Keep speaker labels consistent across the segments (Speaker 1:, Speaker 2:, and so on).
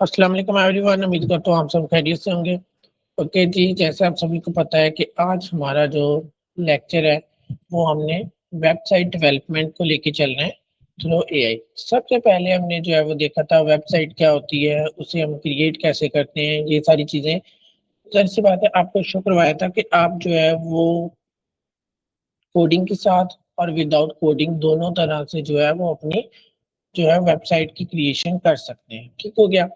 Speaker 1: अस्सलाम वालेकुम एवरीवन, उम्मीद करता हूँ आप सब खैरियत से होंगे। ओके जी, जैसे आप सभी को पता है कि आज हमारा जो लेक्चर है वो हमने वेबसाइट डेवलपमेंट को लेके चल रहे हैं थ्रू एआई। सबसे पहले हमने जो है वो देखा था वेबसाइट क्या होती है, उसे हम क्रिएट कैसे करते हैं, ये सारी चीज़ें। ज़ाहिर-सी बात है, आपको शो करवाया था कि आप जो है वो कोडिंग के साथ और विदाउट कोडिंग दोनों तरह से जो है वो अपनी जो है वेबसाइट की क्रिएशन कर सकते हैं, ठीक हो गया।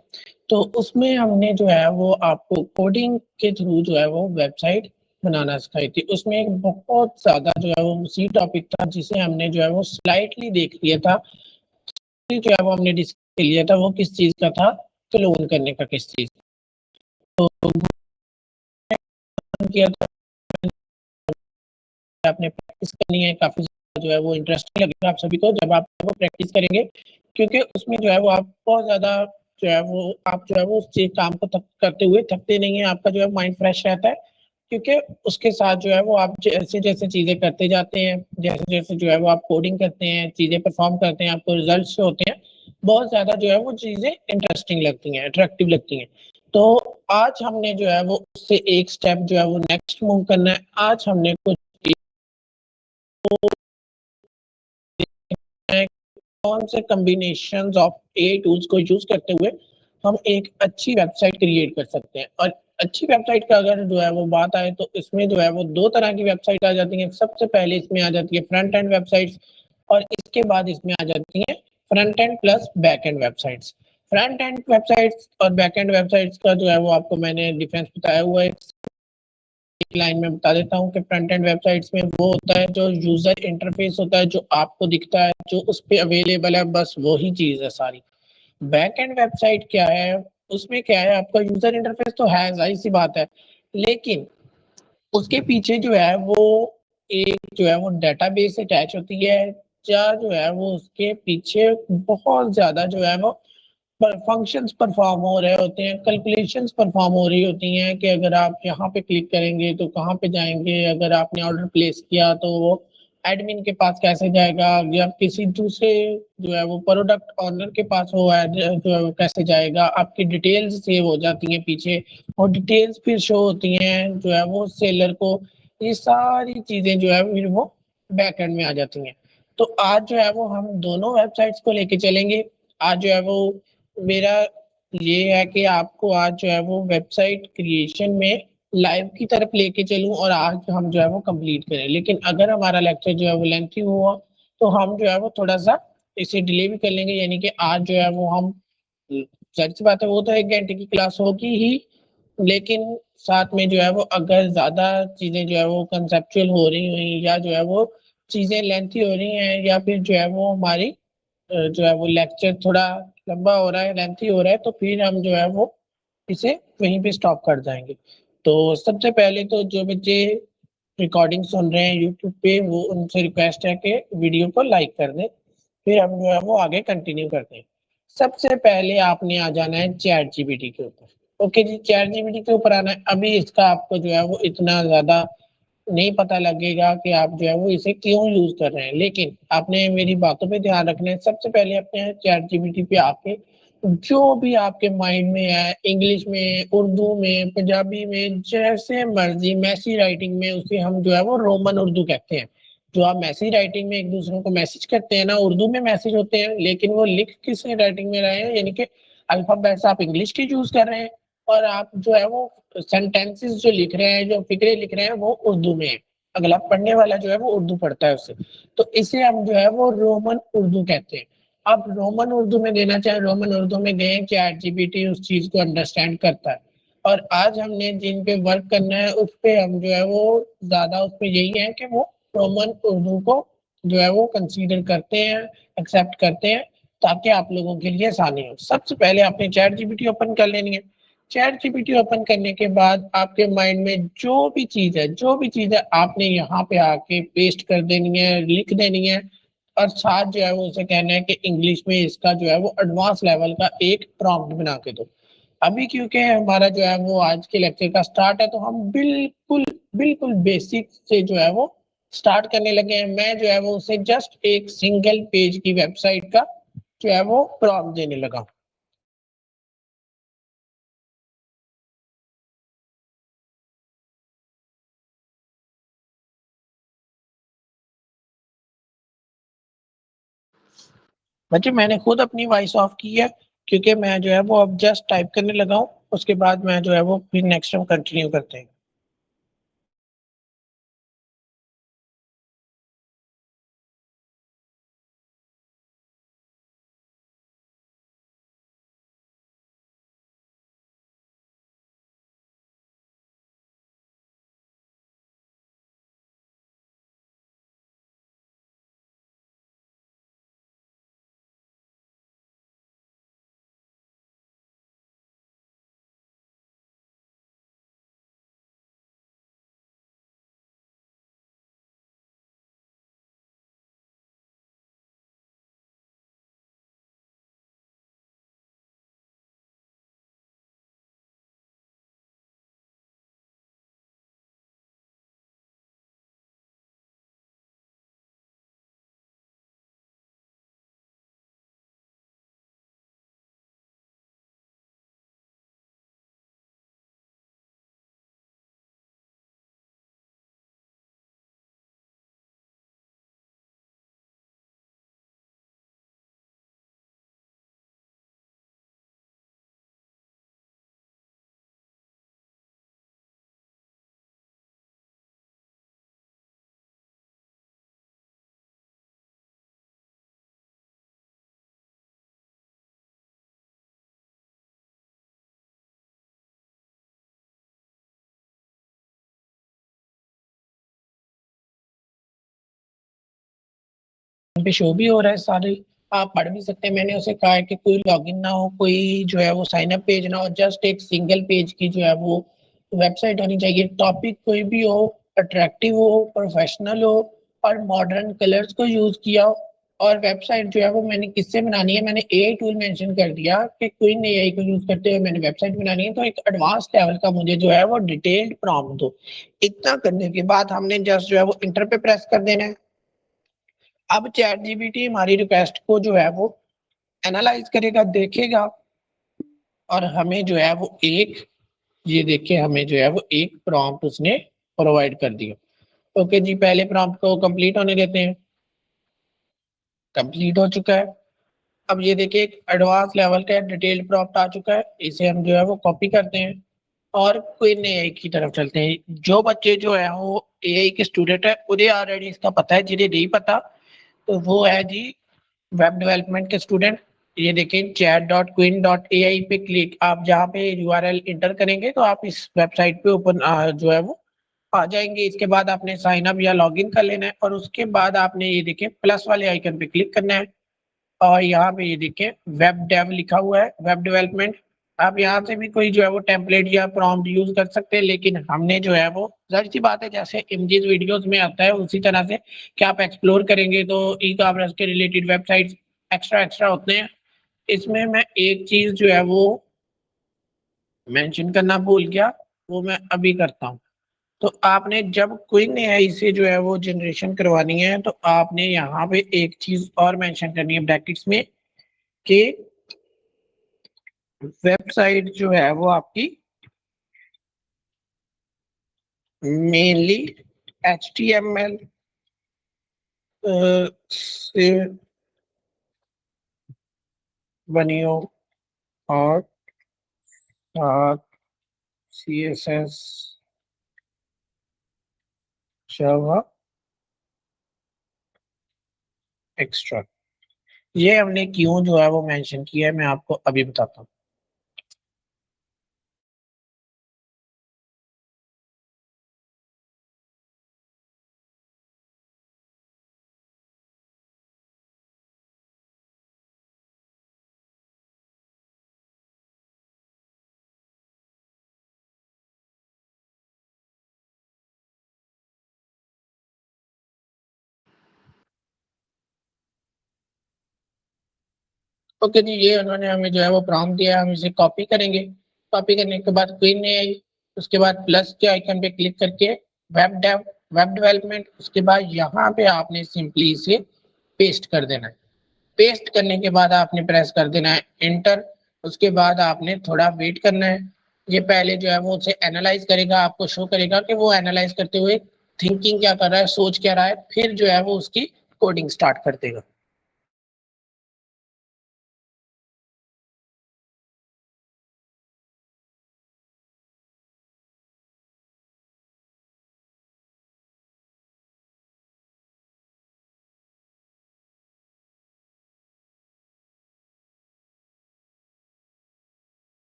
Speaker 1: तो उसमें हमने जो है वो आपको कोडिंग के थ्रू जो है वो वेबसाइट बनाना सिखाई थी। उसमें एक बहुत ज़्यादा जो है वो सी टॉपिक था जिसे हमने जो है वो स्लाइटली देख लिया था। फिर जो है वो हमने डिस्कस लिया था वो किस चीज़ का था, क्लोन करने का किस चीज़ तो किया था आपने प्रैक्टिस करनी है, काफ़ी जो है वो इंटरेस्टिंग लगेगा आप सभी को जब आप वो प्रैक्टिस करेंगे, क्योंकि उसमें जो है वो आप बहुत ज़्यादा जो है वो आप जो है वो उस चीज़ काम को तक करते हुए थकते नहीं हैं, आपका जो है माइंड फ्रेश रहता है। क्योंकि उसके साथ जो है वो आप जैसे-जैसे चीज़ें करते जाते हैं, जैसे-जैसे जो है वो आप कोडिंग करते हैं, चीज़ें परफ़ॉर्म करते हैं, आपको रिज़ल्ट्स होते हैं, बहुत ज़्यादा जो है वो चीज़ें इंटरेस्टिंग लगती हैं, अट्रैक्टिव लगती हैं। तो आज हमने जो है वो उससे एक स्टेप जो है वो नेक्स्ट मूव करना है। आज हमने कुछ कौन से कॉम्बिनेशंस ऑफ एआई टूल्स को यूज़ करते हुए हम एक अच्छी वेबसाइट क्रिएट कर सकते हैं। और अच्छी वेबसाइट का अगर जो है वो बात आए तो इसमें जो है वो 2 तरह की वेबसाइट आ जाती हैं। सबसे पहले इसमें आ जाती है फ्रंट एंड वेबसाइट्स और इसके बाद इसमें आ जाती हैं front end plus back and websites. Front end websites और बैक एंड वेबसाइट्स का जो है वो आपको मैंने डिफरेंस बताया हुआ है। एक लाइन में बता देता हूँ कि फ्रंट एंड वेबसाइट्स में वो होता है जो यूजर इंटरफेस होता है, जो आपको दिखता है, जो उस पे अवेलेबल है, बस वही चीज़ है सारी। बैक एंड वेबसाइट क्या है, उसमें क्या है आपका यूजर इंटरफेस तो है, ज़ाहिर-सी बात है। लेकिन उसके पीछे जो है वो एक जो है वो डेटाबेस अटैच होती है, या जो है वो उसके पीछे बहुत ज़्यादा जो है वो फंक्शंस परफॉर्म हो रहे होते हैं, कैलकुलेशंस परफॉर्म हो रही होती हैं कि अगर आप यहाँ पे क्लिक करेंगे तो कहाँ पे जाएँगे, अगर आपने ऑर्डर प्लेस किया तो वो एडमिन के पास कैसे जाएगा, या किसी दूसरे जो है वो प्रोडक्ट ओनर के पास वो जो है वो कैसे जाएगा, आपकी डिटेल्स सेव हो जाती हैं पीछे और डिटेल्स फिर शो होती हैं जो है वो सेलर को। ये सारी चीज़ें जो है फिर वो बैक एंड में आ जाती हैं। तो आज जो है वो हम दोनों वेबसाइट्स को लेके चलेंगे। आज जो है वो मेरा ये है कि आपको आज जो है वो वेबसाइट क्रिएशन में लाइव की तरफ लेके चलूँ और आज हम जो है वो कंप्लीट करें। लेकिन अगर हमारा लेक्चर जो है वो लेंथी हुआ, तो हम जो है वो थोड़ा-सा इसे डिले भी कर लेंगे, यानी कि आज जो है वो हम ज़ाहिर-सी बात है वो तो 1 घंटे की क्लास होगी ही, लेकिन साथ में जो है वो अगर ज़्यादा चीज़ें जो है वो कंसेप्चुअल हो रही हुई या जो है वो चीज़ें लेंथी हो रही हैं या फिर जो है वो हमारी जो है वो लेक्चर थोड़ा लंबा हो रहा है, लेंथी हो रहा है, तो फिर हम जो है वो इसे वहीं पे स्टॉप कर जाएँगे। तो सबसे पहले तो जो बच्चे रिकॉर्डिंग सुन रहे हैं यूट्यूब पे वो उनसे रिक्वेस्ट है कि वीडियो को लाइक कर दें, फिर हम जो है वो आगे कंटिन्यू करते हैं। सबसे पहले आपने आ जाना है चैट जीपीटी के ऊपर। ओके जी, चैट जीपीटी के ऊपर आना है। अभी इसका आपको जो है वो इतना ज़्यादा नहीं पता लगेगा कि आप जो है वो इसे क्यों यूज़ कर रहे हैं। लेकिन आपने मेरी बातों पे ध्यान रखना है। सबसे पहले अपने चैट जीपीटी पे आके जो भी आपके माइंड में है, इंग्लिश में, उर्दू में, पंजाबी में, जैसे मर्ज़ी मेसी राइटिंग में उसे हम जो है वो रोमन उर्दू कहते हैं। जो आप मेसी राइटिंग में एक-दूसरे को मैसेज करते हैं ना, उर्दू में मैसेज होते हैं, लेकिन वो लिख किस राइटिंग में रहे हैं, यानी कि अल्फ़ाबेट्स आप इंग्लिश के यूज़ कर रहे हैं और आप जो है वो सेंटेंसेस जो लिख रहे हैं, जो फ़िक्रे लिख रहे हैं, वो उर्दू में है। अगला पढ़ने वाला जो है वो उर्दू पढ़ता है उसे। तो इसे हम जो है वो रोमन उर्दू कहते हैं। आप रोमन उर्दू में देना चाहें, रोमन उर्दू में दें, चैट जीपीटी उस चीज़ को अंडरस्टैंड करता है। और आज हमने जिन पे वर्क करना है, उस पे हम जो है वो ज़्यादा उस पे यही है कि वो रोमन उर्दू को जो है वो कंसीडर करते हैं, एक्सेप्ट करते हैं, ताकि आप लोगों के लिए आसानी हो। सबसे पहले आपने चैट जीपीटी ओपन कर लेनी है। चैट जीपीटी ओपन करने के बाद आपके माइंड में जो भी चीज़ है आपने यहाँ पे आके पेस्ट कर देनी है, लिख देनी है और साथ जो है वो उसे कहना है कि इंग्लिश में इसका जो है वो एडवांस लेवल का एक प्रॉम्प्ट बना के दो। अभी क्योंकि हमारा जो है वो आज के लेक्चर का स्टार्ट है, तो हम बिल्कुल बेसिक से जो है वो स्टार्ट करने लगे हैं। मैं जो है वो उसे जस्ट एक सिंगल पेज की वेबसाइट का जो है वो प्रॉम्प्ट देने लगा हूँ। बच्चे मैंने खुद अपनी वॉइस ऑफ की है क्योंकि मैं जो है वो अब जस्ट टाइप करने लगा हूँ, उसके बाद मैं जो है वो फिर नेक्स्ट हम कंटिन्यू करते हैं। पे शो भी हो रहा है सारे, आप पढ़ भी सकते हैं। मैंने उसे कहा है कि कोई लॉगिन ना हो, कोई जो है वो साइन अप पेज ना हो, जस्ट एक सिंगल पेज की जो है वो वेबसाइट होनी चाहिए। टॉपिक कोई भी हो, अट्रैक्टिव हो, प्रोफेशनल हो और मॉडर्न कलर्स को यूज किया हो। और वेबसाइट जो है वो मैंने किससे बनानी है, मैंने एआई टूल मेंशन कर दिया कि क्वीन एआई को यूज करते हुए मैंने वेबसाइट बनानी है, तो एक एडवांस लेवल का मुझे जो है वो डिटेल्ड प्रॉम्प्ट दो। इतना करने के बाद हमने जस्ट जो है वो इंटर पे प्रेस कर देना है। अब चैट जीपीटी हमारी रिक्वेस्ट को जो है वो एनालाइज करेगा, देखेगा और हमें जो है वो एक, ये देखिए हमें जो है वो एक प्रॉम्प्ट उसने प्रोवाइड कर दिया। ओके जी, पहले प्रॉम्प्ट को कंप्लीट होने देते हैं। कंप्लीट हो चुका है। अब ये देखिए एक एडवांस लेवल का डिटेल्ड प्रॉम्प्ट आ चुका है, इसे हम जो है वो कॉपी करते हैं और क्वीन एआई की तरफ चलते हैं। जो बच्चे जो है वो एआई के स्टूडेंट है उन्हें ऑलरेडी इसका पता है, जिन्हें नहीं पता तो वो है जी वेब डेवलपमेंट के स्टूडेंट। ये देखें chat.queen.ai पे क्लिक, आप जहाँ पे यूआरएल इंटर करेंगे तो आप इस वेबसाइट पे ओपन जो है वो आ जाएंगे। इसके बाद आपने साइन अप या लॉगिन कर लेना है और उसके बाद आपने ये देखें प्लस वाले आइकन पे क्लिक करना है और यहाँ पे ये देखें वेब डेव लिखा हुआ है, वेब डेवलपमेंट। आप यहाँ से भी कोई जो है वो टेम्पलेट या प्रॉम्प्ट यूज कर सकते हैं, लेकिन हमने जो है वो जाहिर सी बात है जैसे इमेजेस वीडियोस में आता है उसी तरह से कि आप एक्सप्लोर करेंगे तो ई कॉमर्स के रिलेटेड वेबसाइट्स एक्स्ट्रा एक्स्ट्रा होते हैं। इसमें मैं एक चीज जो है वो मेंशन करना भूल गया, वो मैं अभी करता हूँ। तो आपने जब कोई नया इसे जो है वो जनरेशन करवानी है तो आपने यहाँ पे एक चीज और मेंशन करनी है ब्रैकेट्स में कि वेबसाइट जो है वो आपकी मेनली HTML से बनी हो और साथ CSS, जावा एक्स्ट्रा। ये हमने क्यों जो है वो मेंशन किया है मैं आपको अभी बताता हूँ। ओके जी, ये उन्होंने हमें जो है वो प्रॉम्प्ट दिया, हम इसे कॉपी करेंगे। कॉपी करने के बाद क्वीन ने आई, उसके बाद प्लस के आइकन पे क्लिक करके वेब डेव, वेब डेवलपमेंट, उसके बाद यहाँ पे आपने सिंपली इसे पेस्ट कर देना है। पेस्ट करने के बाद आपने प्रेस कर देना है इंटर। उसके बाद आपने थोड़ा वेट करना है। ये पहले जो है वो उसे एनालाइज करेगा, आपको शो करेगा कि वो एनालाइज करते हुए थिंकिंग क्या कर रहा है, सोच क्या रहा है, फिर जो है वो उसकी कोडिंग स्टार्ट कर देगा।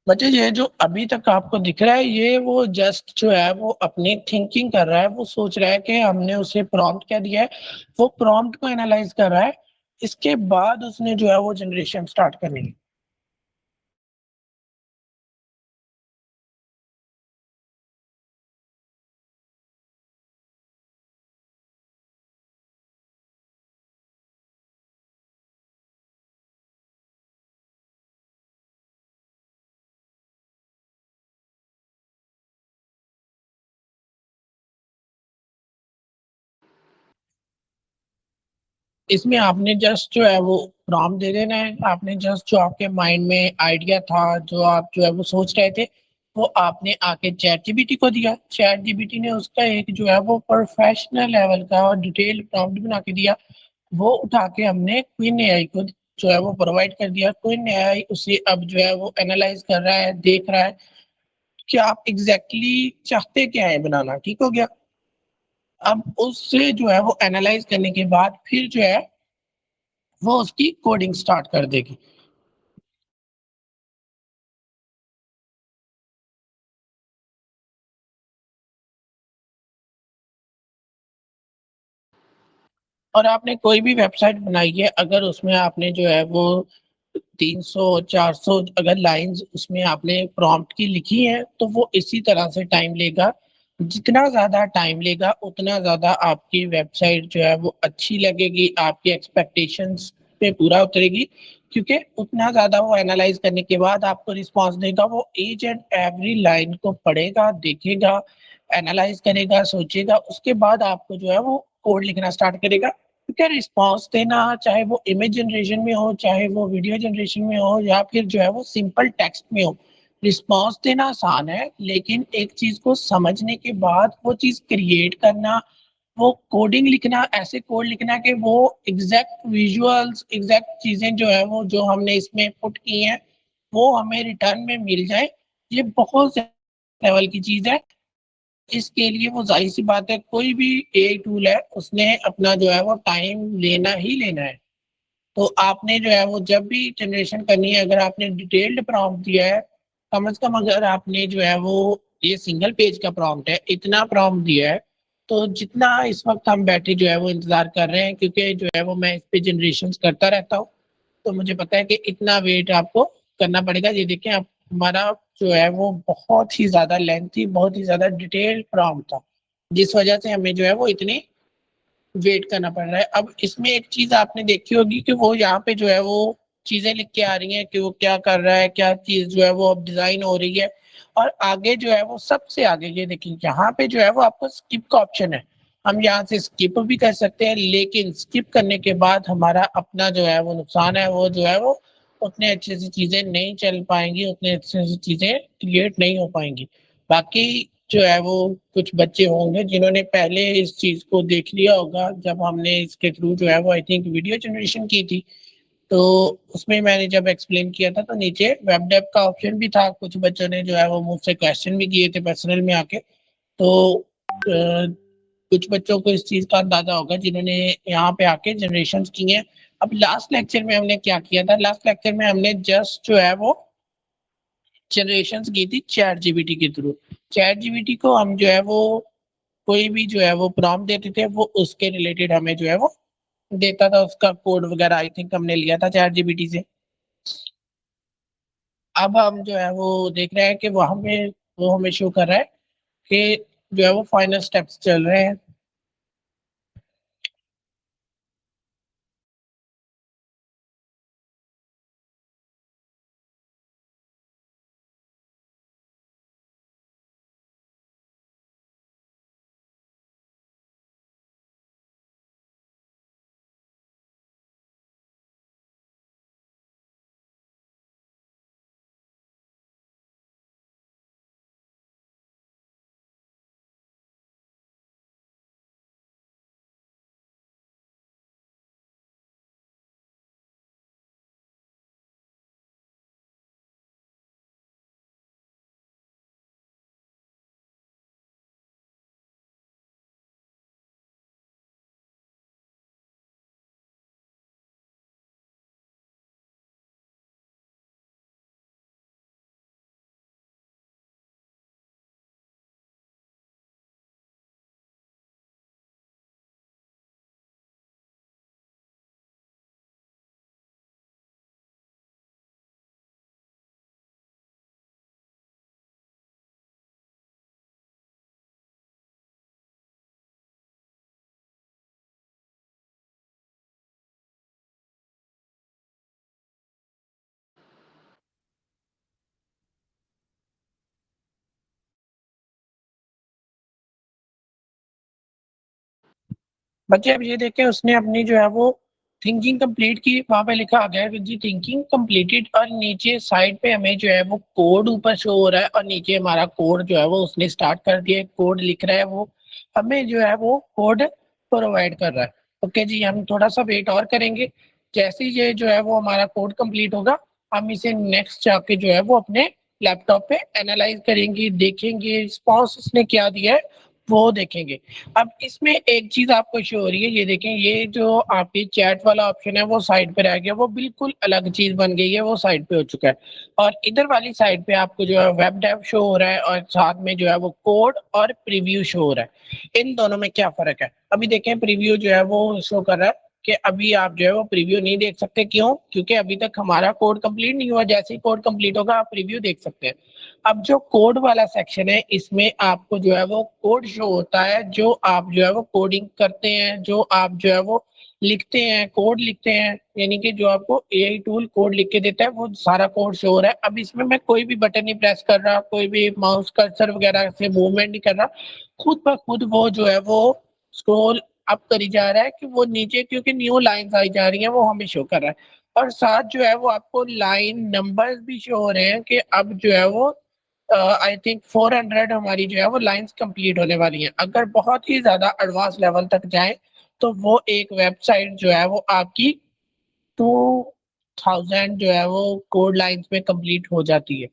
Speaker 1: बच्चे ये जो अभी तक आपको दिख रहा है ये वो जस्ट जो है वो अपनी थिंकिंग कर रहा है, वो सोच रहा है कि हमने उसे प्रॉम्प्ट क्या दिया है, वो प्रॉम्प्ट को एनालाइज कर रहा है, इसके बाद उसने जो है वो जनरेशन स्टार्ट करनी है। इसमें आपने जस्ट जो है वो प्रॉम्प्ट दे देना है, आपने जस्ट जो आपके माइंड में आइडिया था, जो आप जो है वो सोच रहे थे, वो आपने आके चैट जीपीटी को दिया, चैट जीपीटी ने उसका एक जो है वो प्रोफेशनल लेवल का और डिटेल प्रॉम्प्ट बना के दिया। वो उठा के हमने क्वीन एआई को जो है वो प्रोवाइड कर दिया। क्वीन एआई उसे अब जो है वो एनालाइज कर रहा है, देख रहा है कि आप एग्जैक्टली चाहते क्या है बनाना। ठीक हो गया। अब उससे जो है वो एनालाइज करने के बाद फिर जो है वो उसकी कोडिंग स्टार्ट कर देगी। और आपने कोई भी वेबसाइट बनाई है, अगर उसमें आपने जो है वो 300 400 अगर लाइंस उसमें आपने प्रॉम्प्ट की लिखी है, तो वो इसी तरह से टाइम लेगा। जितना ज़्यादा टाइम लेगा उतना ज़्यादा आपकी वेबसाइट जो है वो अच्छी लगेगी, आपकी एक्सपेक्टेशंस पे पूरा उतरेगी, क्योंकि उतना ज़्यादा वो एनालाइज करने के बाद आपको रिस्पॉन्स देगा। वो ईच एंड एवरी लाइन को पढ़ेगा, देखेगा, एनालाइज करेगा, सोचेगा, उसके बाद आपको जो है वो कोड लिखना स्टार्ट करेगा। क्योंकि रिस्पॉन्स देना, चाहे वो इमेज जनरेशन में हो, चाहे वो वीडियो जनरेशन में हो, या फिर जो है वो सिंपल टेक्स्ट में हो, रिस्पॉन्स देना आसान है, लेकिन एक चीज को समझने के बाद वो चीज क्रिएट करना, वो कोडिंग लिखना, ऐसे कोड लिखना कि वो एग्जैक्ट विजुअल्स, एग्जैक्ट चीजें जो है वो जो हमने इसमें पुट की हैं वो हमें रिटर्न में मिल जाए, ये बहुत लेवल की चीज है। इसके लिए वो जाहिर सी बात है, कोई भी एआई टूल है उसने अपना जो है वो टाइम लेना ही लेना है। तो आपने जो है वो जब भी जनरेशन करनी है, अगर आपने डिटेल्ड प्रॉम्प्ट दिया है, कम से कम अगर आपने जो है वो ये सिंगल पेज का प्रॉम्प्ट है, इतना प्रॉम्प्ट दिया है, तो जितना इस वक्त हम बैठे जो है वो इंतजार कर रहे हैं, क्योंकि जो है वो मैं इस पे जनरेशन करता रहता हूँ, तो मुझे पता है कि इतना वेट आपको करना पड़ेगा। ये देखें आप, हमारा जो है वो बहुत ही ज्यादा लेंथी, बहुत ही ज्यादा डिटेल्ड प्रॉम्प्ट था, जिस वजह से हमें जो है वो इतनी वेट करना पड़ रहा है। अब इसमें एक चीज आपने देखी होगी कि वो यहाँ पे जो है वो चीजें लिख के आ रही हैं कि वो क्या कर रहा है, क्या चीज जो है वो अब डिजाइन हो रही है। और आगे जो है वो सबसे आगे ये देखिए, यहाँ पे जो है वो आपको स्किप का ऑप्शन है। हम यहाँ से स्किप भी कर सकते हैं, लेकिन स्किप करने के बाद हमारा अपना जो है वो नुकसान है, वो जो है वो उतने अच्छे से चीजें नहीं चल पाएंगी, उतने अच्छे से चीजें क्रिएट नहीं हो पाएंगी। बाकी जो है वो कुछ बच्चे होंगे जिन्होंने पहले इस चीज को देख लिया होगा, जब हमने इसके थ्रू जो है वो आई थिंक वीडियो जनरेशन की थी, तो उसमें मैंने जब एक्सप्लेन किया था तो नीचे वेब डेव का ऑप्शन भी था। कुछ बच्चों ने जो है वो मुझसे क्वेश्चन भी किए थे पर्सनल में आके। तो कुछ बच्चों को इस चीज का अंदाजा होगा जिन्होंने यहाँ पे आके जनरेशन की हैं। अब लास्ट लेक्चर में हमने क्या किया था, लास्ट लेक्चर में हमने जस्ट जो है वो जनरेशन की थी चैट जीपीटी के थ्रू। चैट जीपीटी को हम जो है वो कोई भी जो है वो प्रॉम्प्ट देते थे, वो उसके रिलेटेड हमें जो है वो देता था, उसका कोड वगैरह आई थिंक हमने लिया था चैट जीपीटी से। अब हम जो है वो देख रहे हैं कि वहां पे वो हमें शो कर रहा है कि जो है वो फाइनल स्टेप्स चल रहे हैं। बच्चे अब ये देखें उसने अपनी जो है वो थिंकिंग कंप्लीट की, वहां पे लिखा आ गया है जी थिंकिंग कंप्लीटेड, और नीचे साइड पे हमें जो है वो कोड ऊपर शो हो रहा है और नीचे हमारा कोड जो है वो उसने स्टार्ट कर दिया है, कोड लिख रहा है, वो हमें जो है वो कोड प्रोवाइड कर रहा है। ओके जी, हम थोड़ा सा वेट और करेंगे, जैसे ही ये जो है वो हमारा कोड कंप्लीट होगा हम इसे नेक्स्ट जाके जो है वो अपने लैपटॉप पे एनालाइज करेंगे, देखेंगे रिस्पॉन्स इसने क्या दिया है वो देखेंगे। अब इसमें एक चीज आपको शो हो रही है, ये देखें, ये जो आपकी चैट वाला ऑप्शन है वो साइड पे रह गया, वो बिल्कुल अलग चीज बन गई है, वो साइड पे हो चुका है। और इधर वाली साइड पे आपको जो है वेब डेव शो हो रहा है और साथ में जो है वो कोड और प्रीव्यू शो हो रहा है। इन दोनों में क्या फर्क है? अभी देखें प्रीव्यू जो है वो शो कर रहा है कि अभी आप जो है वो प्रीव्यू नहीं देख सकते, क्यों? क्योंकि अभी तक हमारा कोड कंप्लीट नहीं हुआ, जैसे ही कोड कंप्लीट होगा आप प्रीव्यू देख सकते हैं। अब जो कोड वाला सेक्शन है इसमें आपको जो है वो कोड शो होता है, जो आप जो है वो कोडिंग करते हैं, जो आप जो है वो लिखते हैं, कोड लिखते हैं, यानी कि जो आपको एआई टूल कोड लिख के देता है वो सारा कोड शो हो रहा है। अब इसमें मैं कोई भी बटन नहीं प्रेस कर रहा, कोई भी माउस कर्सर वगैरह से मूवमेंट नहीं कर रहा, खुद ब खुद वो जो है वो स्क्रॉल अप करी जा रहा है कि वो नीचे, क्योंकि न्यू लाइंस आई जा रही हैं वो हमें शो कर रहा है। और साथ जो है वो आपको लाइन नंबर्स भी शो हो रहे हैं कि अब जो है वो आई थिंक 400 हमारी जो है वो लाइंस कंप्लीट होने वाली हैं। अगर बहुत ही ज्यादा एडवांस लेवल तक जाए तो वो एक वेबसाइट जो है वो आपकी 2000 जो है वो कोड लाइंस में कंप्लीट हो जाती है।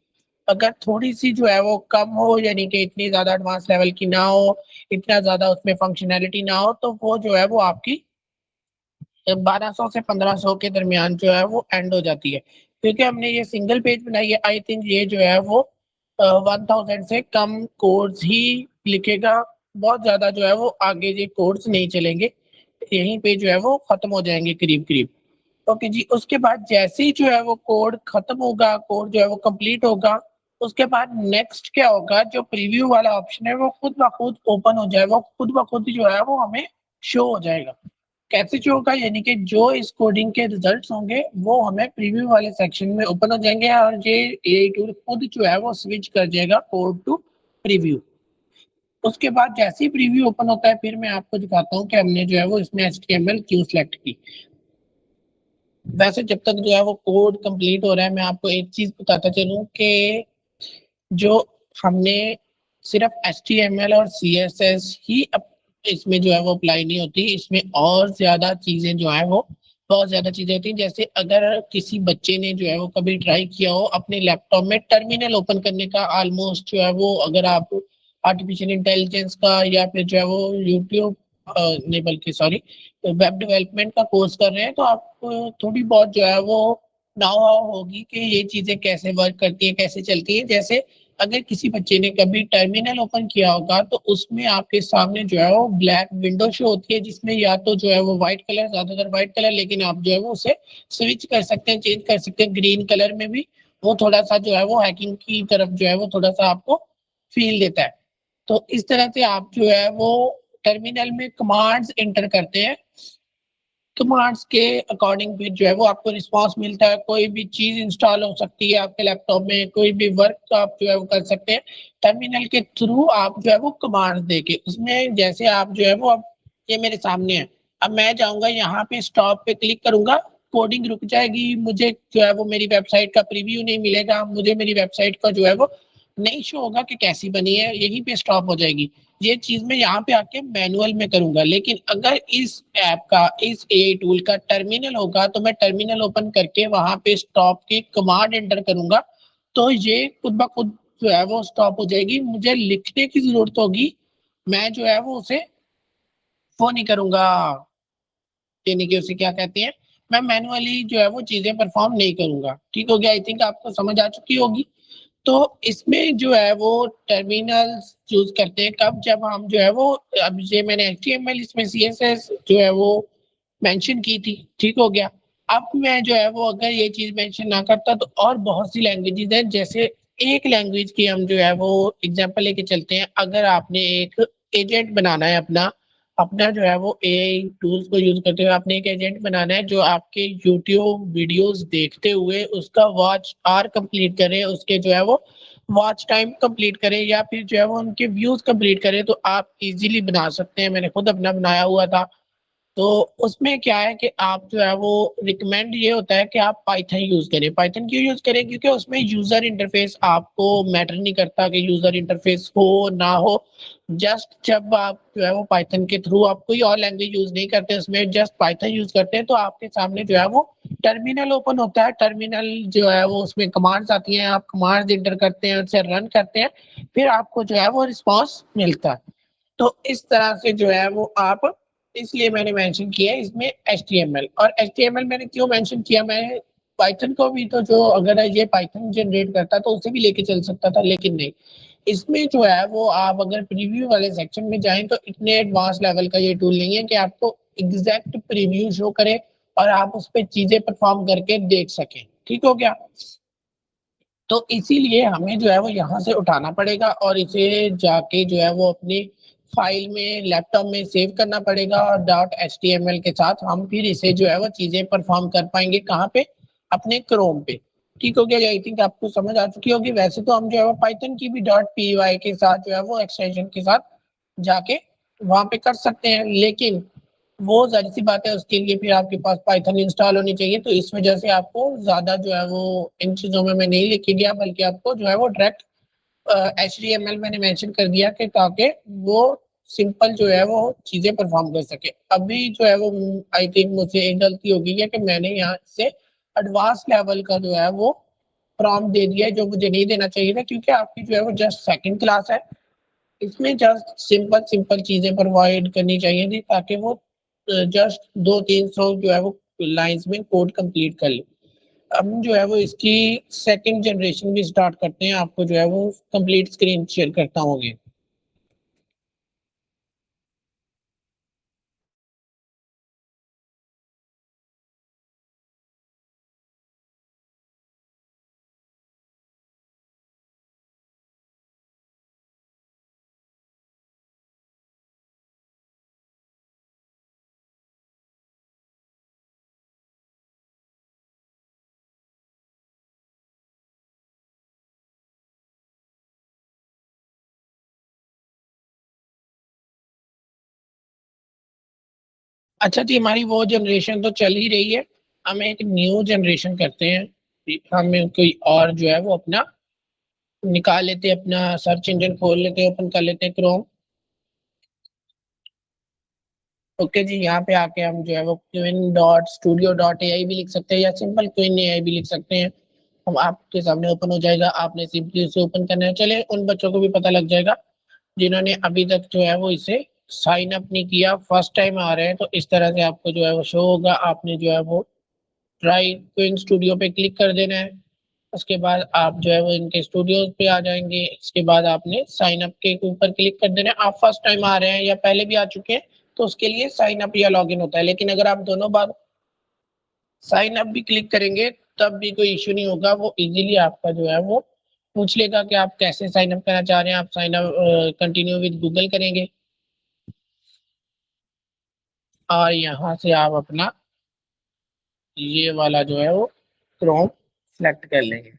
Speaker 1: अगर थोड़ी सी जो है वो कम हो, यानी कि इतनी ज्यादा एडवांस लेवल की ना हो, इतना ज्यादा उसमें फंक्शनैलिटी ना हो, तो वो जो है वो आपकी 1200 से 1500 के दरमियान जो है वो एंड हो जाती है। क्योंकि हमने ये सिंगल पेज बनाई है, आई थिंक ये जो है वो 1000 से कम कोड्स ही लिखेगा, बहुत ज्यादा जो है वो आगे ये कोड्स नहीं चलेंगे, यहीं पे जो है वो खत्म हो जाएंगे करीब करीब। ओके जी, उसके बाद जैसे ही जो है वो कोड खत्म होगा, कोड जो है वो कंप्लीट होगा, उसके बाद नेक्स्ट क्या होगा, जो प्रीव्यू वाला ऑप्शन है वो खुद ब खुद ओपन हो जाएगा, खुद ब खुद जो है वो हमें शो हो जाएगा। कैसे शो होगा? यानी कि जो इस कोडिंग के रिजल्ट्स होंगे वो हमें प्रीव्यू वाले सेक्शन में ओपन हो जाएंगे और ये एआई टूल खुद जो है वो स्विच कर जाएगा कोड टू प्रीव्यू। उसके बाद जैसे ही प्रीव्यू ओपन होता है फिर मैं आपको दिखाता हूँ कि हमने जो है वो इसमें HTML क्यों सिलेक्ट की। वैसे जब तक जो है वो कोड कंप्लीट हो रहा है मैं आपको एक चीज बताता चलूं कि जो हमने सिर्फ HTML और CSS ही इसमें जो है वो अप्लाई नहीं होती, इसमें और ज्यादा चीजें जो है वो बहुत ज्यादा चीजें होती हैं। जैसे अगर किसी बच्चे ने जो है वो कभी ट्राई किया हो अपने लैपटॉप में टर्मिनल ओपन करने का, ऑलमोस्ट जो है वो अगर आप आर्टिफिशियल इंटेलिजेंस का या फिर जो है वो यूट्यूब नहीं बल्कि सॉरी वेब डेवलपमेंट का कोर्स कर रहे हैं तो आपको थोड़ी बहुत जो है वो नाउ होगी कि ये चीजें कैसे वर्क करती है, कैसे चलती है। जैसे अगर किसी बच्चे ने कभी टर्मिनल ओपन किया होगा तो उसमें आपके सामने जो है वो ब्लैक विंडो शो होती है, जिसमें या तो जो है वो व्हाइट कलर, ज्यादातर व्हाइट कलर, लेकिन आप जो है वो उसे स्विच कर सकते हैं, चेंज कर सकते हैं ग्रीन कलर में भी। वो थोड़ा सा जो है वो हैकिंग की तरफ जो है वो थोड़ा सा आपको फील देता है। तो इस तरह से आप जो है वो टर्मिनल में कमांड्स एंटर करते हैं, कमांड्स के अकॉर्डिंग भी जो है वो आपको रिस्पांस मिलता है। कोई भी चीज इंस्टॉल हो सकती है आपके लैपटॉप में, कोई भी वर्क आप जो है वो कर सकते हैं टर्मिनल के थ्रू। आप जो है वो कमांड्स देके उसमें, जैसे आप जो है वो, अब ये मेरे सामने है, अब मैं जाऊंगा यहाँ पे स्टॉप पे क्लिक करूंगा, कोडिंग रुक जाएगी, मुझे जो है वो मेरी वेबसाइट का प्रीव्यू नहीं मिलेगा, मुझे मेरी वेबसाइट का जो है वो नहीं शो होगा कि कैसी बनी है, यहीं पे स्टॉप हो जाएगी। ये चीज मैं यहाँ पे आके मैनुअल में करूंगा। लेकिन अगर इस ऐप का, इस एआई टूल का टर्मिनल होगा तो मैं टर्मिनल ओपन करके वहां पे स्टॉप की कमांड एंटर करूंगा तो ये खुद ब खुद जो है वो स्टॉप हो जाएगी, मुझे लिखने की जरूरत होगी, मैं जो है वो उसे वो नहीं करूंगा, यानी कि उसे क्या कहते हैं, मैं मैनुअली जो है वो चीजें परफॉर्म नहीं करूंगा। ठीक हो गया? आई थिंक आपको समझ आ चुकी होगी। तो इसमें जो है वो टर्मिनल्स चूज करते हैं कब, जब हम जो है वो, अब ये मैंने HTML इसमें CSS जो है वो मेंशन की थी, ठीक हो गया। अब मैं जो है वो अगर ये चीज मेंशन ना करता तो और बहुत सी लैंग्वेजेस हैं, जैसे एक लैंग्वेज की हम जो है वो एग्जांपल लेके चलते हैं। अगर आपने एक एजेंट बनाना है अपना, अपना जो है वो एआई टूल्स को यूज करते हुए आपने एक एजेंट बनाना है जो आपके यूट्यूब वीडियोस देखते हुए उसका वॉच आवर कंप्लीट करे, उसके जो है वो वॉच टाइम कंप्लीट करे, या फिर जो है वो उनके व्यूज कंप्लीट करे, तो आप इजीली बना सकते हैं। मैंने खुद अपना बनाया हुआ था, तो उसमें क्या है कि आप जो है वो रिकमेंड ये होता है कि आप पाइथन यूज करें। पाइथन क्यों यूज करें? क्योंकि उसमें यूजर इंटरफेस आपको मैटर नहीं करता कि यूजर इंटरफेस हो ना हो। जस्ट जब आप जो है वो पाइथन के थ्रू आप कोई और लैंग्वेज यूज नहीं करते, उसमें जस्ट पाइथन यूज करते हैं, तो आपके सामने जो है वो टर्मिनल ओपन होता है। टर्मिनल जो है वो उसमें कमांड्स आती हैं, आप कमांड्स इंटर करते हैं, उसे रन करते हैं, फिर आपको जो है वो रिस्पॉन्स मिलता है। तो इस तरह से जो है वो आप, इसलिए मैंने मेंशन किया है इसमें एचटीएमएल। और एचटीएमएल मैंने क्यों मेंशन किया, मैं पाइथन को भी तो जो अगर ये पाइथन जनरेट करता तो उसे भी लेके चल सकता था, लेकिन नहीं। इसमें जो है वो आप अगर प्रीव्यू वाले सेक्शन में जाएं तो इतने एडवांस लेवल का ये टूल नहीं है कि आपको एग्जैक्ट प्रीव्यू शो करे और आप उस पर चीजें परफॉर्म करके देख सकें। ठीक हो गया? तो इसीलिए हमें जो है वो यहाँ से उठाना पड़ेगा और इसे जाके जो है वो अपनी फाइल में लैपटॉप में सेव करना पड़ेगा, और dot H T M L के साथ हम फिर इसे जो है वो चीजें परफॉर्म कर पाएंगे। कहाँ पे? अपने क्रोम पे। ठीक हो गया? आई थिंक आपको समझ आ चुकी होगी। वैसे तो हम जो है वो पाइथन की भी डॉट पी वाई के साथ जो है वो एक्सटेंशन के साथ जाके वहां पे कर सकते हैं, लेकिन वो जाहिर सी बात है उसके लिए फिर आपके पास पाइथन इंस्टॉल होनी चाहिए। तो इस वजह से आपको ज्यादा जो है वो इन चीजों में मैं नहीं लेके गया, बल्कि आपको जो है वो direct H D M L मैंने मेंशन कर दिया कि ताकि वो सिंपल जो है वो चीजें परफॉर्म कर सके। अभी जो है वो आई थिंक मुझसे एक गलती हो गई है कि मैंने यहाँ से एडवांस लेवल का जो है वो प्रॉम्प्ट दे दिया है, जो मुझे नहीं देना चाहिए था, क्योंकि आपकी जो है वो जस्ट सेकंड क्लास है। इसमें जस्ट सिंपल सिंपल चीजें प्रोवाइड करनी चाहिए थी, ताकि वो जस्ट 200-300 जो है वो लाइंस में कोड कंप्लीट कर ले। हम जो है वो इसकी सेकंड जनरेशन भी स्टार्ट करते हैं, आपको जो है वो कंप्लीट स्क्रीन शेयर करता हूँ। अच्छा जी, हमारी वो जनरेशन तो चल ही रही है, हम एक न्यू जनरेशन करते हैं। हम कोई और जो है वो अपना निकाल लेते हैं, अपना सर्च इंजन खोल लेते हैं, ओपन कर लेते हैं क्रोम। ओके जी, यहाँ पे आके हम जो है वो queen dot studio dot A I भी लिख सकते हैं, या सिंपल क्विन ए आई भी लिख सकते हैं। हम आपके सामने ओपन हो जाएगा, आपने सिंपली उसे ओपन करना है। चले उन बच्चों को भी पता लग जाएगा जिन्होंने अभी तक जो है वो इसे साइन अप नहीं किया, फर्स्ट टाइम आ रहे हैं। तो इस तरह से आपको जो है वो शो होगा, आपने जो है वो ट्राई क्विन स्टूडियो पे क्लिक कर देना है। उसके बाद आप जो है वो इनके स्टूडियोज पे आ जाएंगे। इसके बाद आपने साइन अप के ऊपर क्लिक कर देना है। आप फर्स्ट टाइम आ रहे हैं या पहले भी आ चुके हैं तो उसके लिए साइन अप या लॉगिन होता है, लेकिन अगर आप दोनों बार साइन अप भी क्लिक करेंगे तब भी कोई इश्यू नहीं होगा। वो इजीली आपका जो है वो पूछ लेगा कि आप कैसे साइन अप करना चाह रहे हैं। आप sign up continue with Google करेंगे और यहाँ से आप अपना ये वाला जो है वो क्रोम सेलेक्ट कर लेंगे।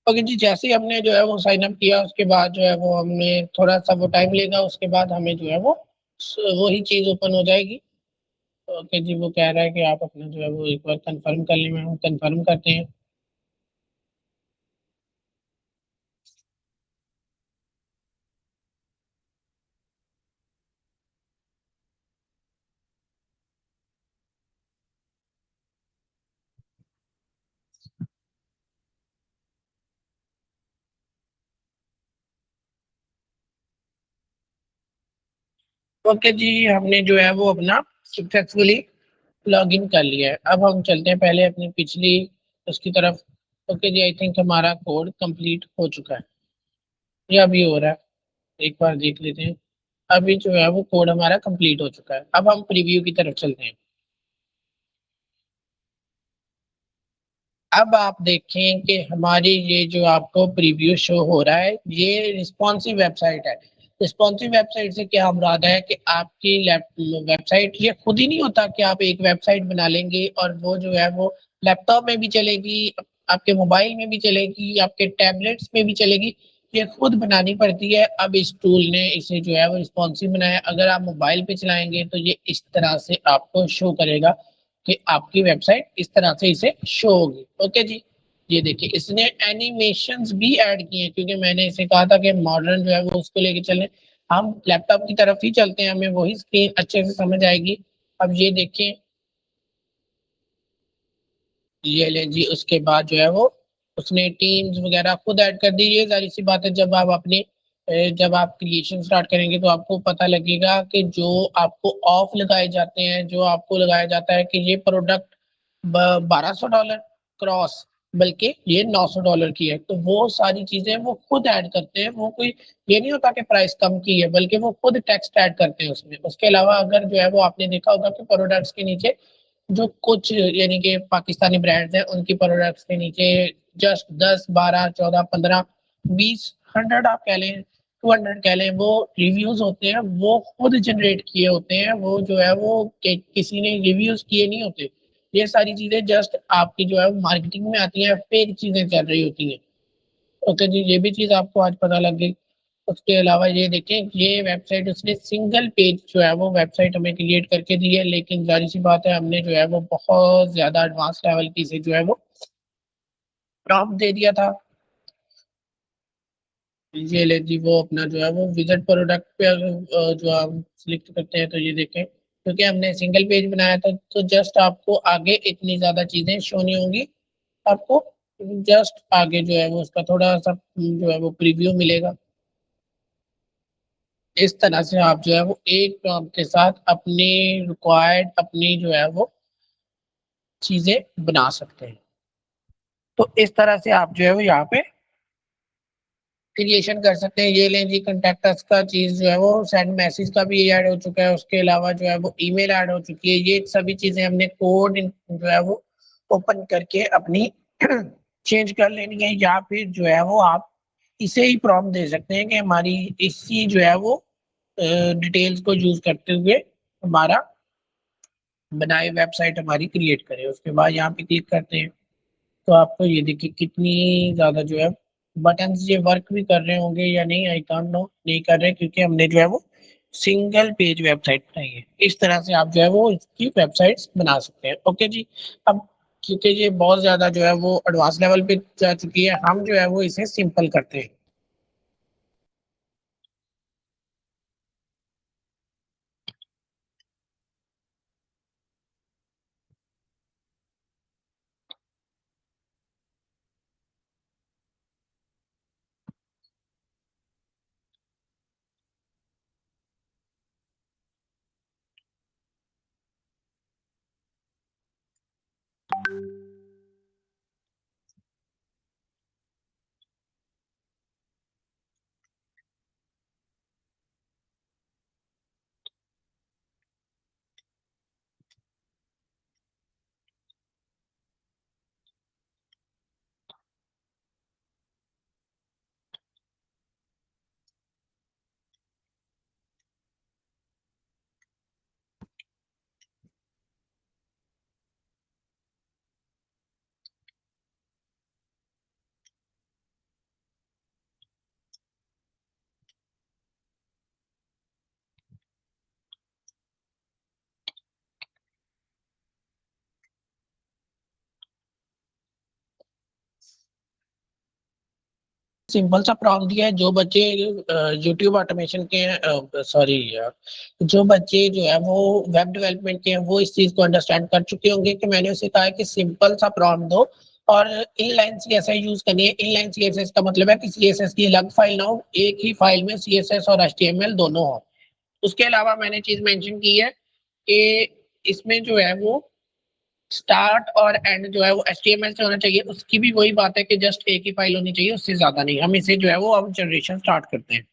Speaker 1: ओके जी, जैसे ही हमने जो है वो साइन अप किया उसके बाद जो है वो हमें थोड़ा सा वो टाइम लेगा, उसके बाद हमें जो है वो वही चीज ओपन हो जाएगी। ओके जी, वो कह रहा है कि आप अपना जो है वो एक बार कंफर्म कर लें। हम कंफर्म करते हैं। ओके जी, हमने जो है वो अपना सक्सेसफुली लॉग इन कर लिया है। अब हम चलते हैं पहले अपनी पिछली उसकी तरफ। ओके जी, आई थिंक हमारा कोड कंप्लीट हो चुका है या अभी हो रहा है, एक बार देख लेते हैं। अभी जो है वो कोड हमारा कंप्लीट हो चुका है। अब हम प्रीव्यू की तरफ चलते हैं। अब आप देखें कि हमारी ये जो आपको प्रीव्यू शो हो रहा है ये रिस्पॉन्सिव वेबसाइट है। रिस्पॉन्सिव वेबसाइट से क्या मुराद है कि आपकी वेबसाइट ये खुद ही नहीं होता कि आप एक वेबसाइट बना लेंगे और वो जो है वो लैपटॉप में भी चलेगी, आपके मोबाइल में भी चलेगी, आपके टैबलेट्स में भी चलेगी। ये खुद बनानी पड़ती है। अब इस टूल ने इसे जो है वो रिस्पॉन्सिव बनाया। अगर आप मोबाइल पे चलाएंगे तो ये इस तरह से आपको शो करेगा कि आपकी वेबसाइट इस तरह से इसे शो होगी। ओके जी, ये देखिए इसने एनिमेशंस भी ऐड किए हैं, क्योंकि मैंने इसे कहा था कि मॉडर्न जो है वो उसको लेके चलें। हम लैपटॉप की तरफ ही चलते हैं, हमें वही स्क्रीन अच्छे से समझ आएगी। अब ये देखें, ये ले जी, उसके बाद जो है वो उसने टीम्स वगैरह खुद ऐड कर दी। ये सारी सी बात है, जब आप अपने जब आप क्रिएशन स्टार्ट करेंगे तो आपको पता लगेगा कि जो आपको ऑफ लगाए जाते हैं, जो आपको लगाया जाता है कि ये प्रोडक्ट $1200 क्रॉस, बल्कि ये $900 की है, तो वो सारी चीजें वो खुद ऐड करते हैं। वो कोई ये नहीं होता कि प्राइस कम की है, बल्कि वो खुद टेक्स्ट ऐड करते हैं उसमें। उसके अलावा अगर जो है वो आपने देखा होगा कि प्रोडक्ट्स के नीचे जो कुछ यानी कि पाकिस्तानी ब्रांड्स हैं उनकी प्रोडक्ट्स के नीचे जस्ट 10 12 14 15 20 100 आप कह लें, 200 कह लें, वो रिव्यूज होते हैं। वो खुद जनरेट किए होते हैं, वो जो है वो किसी ने रिव्यूज किए नहीं होते। ये सारी चीजें जस्ट आपकी जो है मार्केटिंग में आती हैं, फेक चीजें चल रही होती हैं। ओके जी, ये भी चीज आपको आज पता लग गई। उसके अलावा ये देखें, ये वेबसाइट उसने सिंगल पेज जो है वो वेबसाइट हमें क्रिएट करके दी है, लेकिन जारी सी बात है हमने जो है वो बहुत ज्यादा एडवांस लेवल की से जो है वो प्रॉम्प्ट दे दिया था। ये ले जी, वो अपना जो है वो विजिट प्रोडक्ट पे जो हम सिलेक्ट करते हैं तो ये देखें, क्योंकि हमने सिंगल पेज बनाया था तो जस्ट आपको आगे इतनी ज्यादा चीजें शो नहीं होंगी। आपको जस्ट आगे जो है वो उसका थोड़ा सा जो है वो प्रीव्यू मिलेगा। इस तरह से आप जो है वो एक प्रॉम्प्ट के साथ अपनी रिक्वायर्ड अपनी जो है वो चीजें बना सकते हैं। तो इस तरह से आप जो है वो यहाँ पे क्रिएशन कर सकते हैं। ये लें जी, कॉन्टैक्ट अस का चीज जो है वो सेंड मैसेज का भी ऐड हो चुका है। उसके अलावा जो है वो ईमेल ऐड हो चुकी है। ये सभी चीजें हमने कोड जो है वो ओपन करके अपनी चेंज कर लेनी है, या फिर जो है वो आप इसे ही प्रॉम्प्ट दे सकते हैं कि हमारी इसी जो है वो डिटेल्स को यूज करते हुए हमारा बनाए वेबसाइट हमारी क्रिएट करें। उसके बाद यहाँ पे क्लिक करते हैं तो आपको ये देखिए कितनी ज़्यादा जो है बटन्स ये वर्क भी कर रहे होंगे या नहीं, आई कांट नो, नहीं कर रहे, क्योंकि हमने जो है वो सिंगल पेज वेबसाइट बनाई है। इस तरह से आप जो है वो इसकी वेबसाइट्स बना सकते हैं। ओके जी, अब क्योंकि ये बहुत ज़्यादा जो है वो एडवांस लेवल पे जा चुकी है, हम जो है वो इसे सिंपल करते हैं। सिंपल सा प्रॉम्प्ट दिया है। जो बच्चे यूट्यूब ऑटोमेशन के सॉरी यार, जो बच्चे जो है वो वेब डेवलपमेंट के हैं वो इस चीज को अंडरस्टैंड कर चुके होंगे कि मैंने उसे कहा है कि सिंपल सा प्रॉम्प्ट दो और इनलाइन सीएसएस यूज करनी है। इनलाइन सीएसएस का मतलब है कि सीएसएस की अलग फाइल ना हो, एक ही फाइल में सीएसएस और एचटीएमएल दोनों हो। उसके अलावा मैंने चीज मेंशन की है कि इसमें जो है वो स्टार्ट और एंड जो है वो एचटीएमएल से होना चाहिए। उसकी भी वही बात है कि जस्ट एक ही फाइल होनी चाहिए, उससे ज्यादा नहीं। हम इसे जो है वो अब जनरेशन स्टार्ट करते हैं।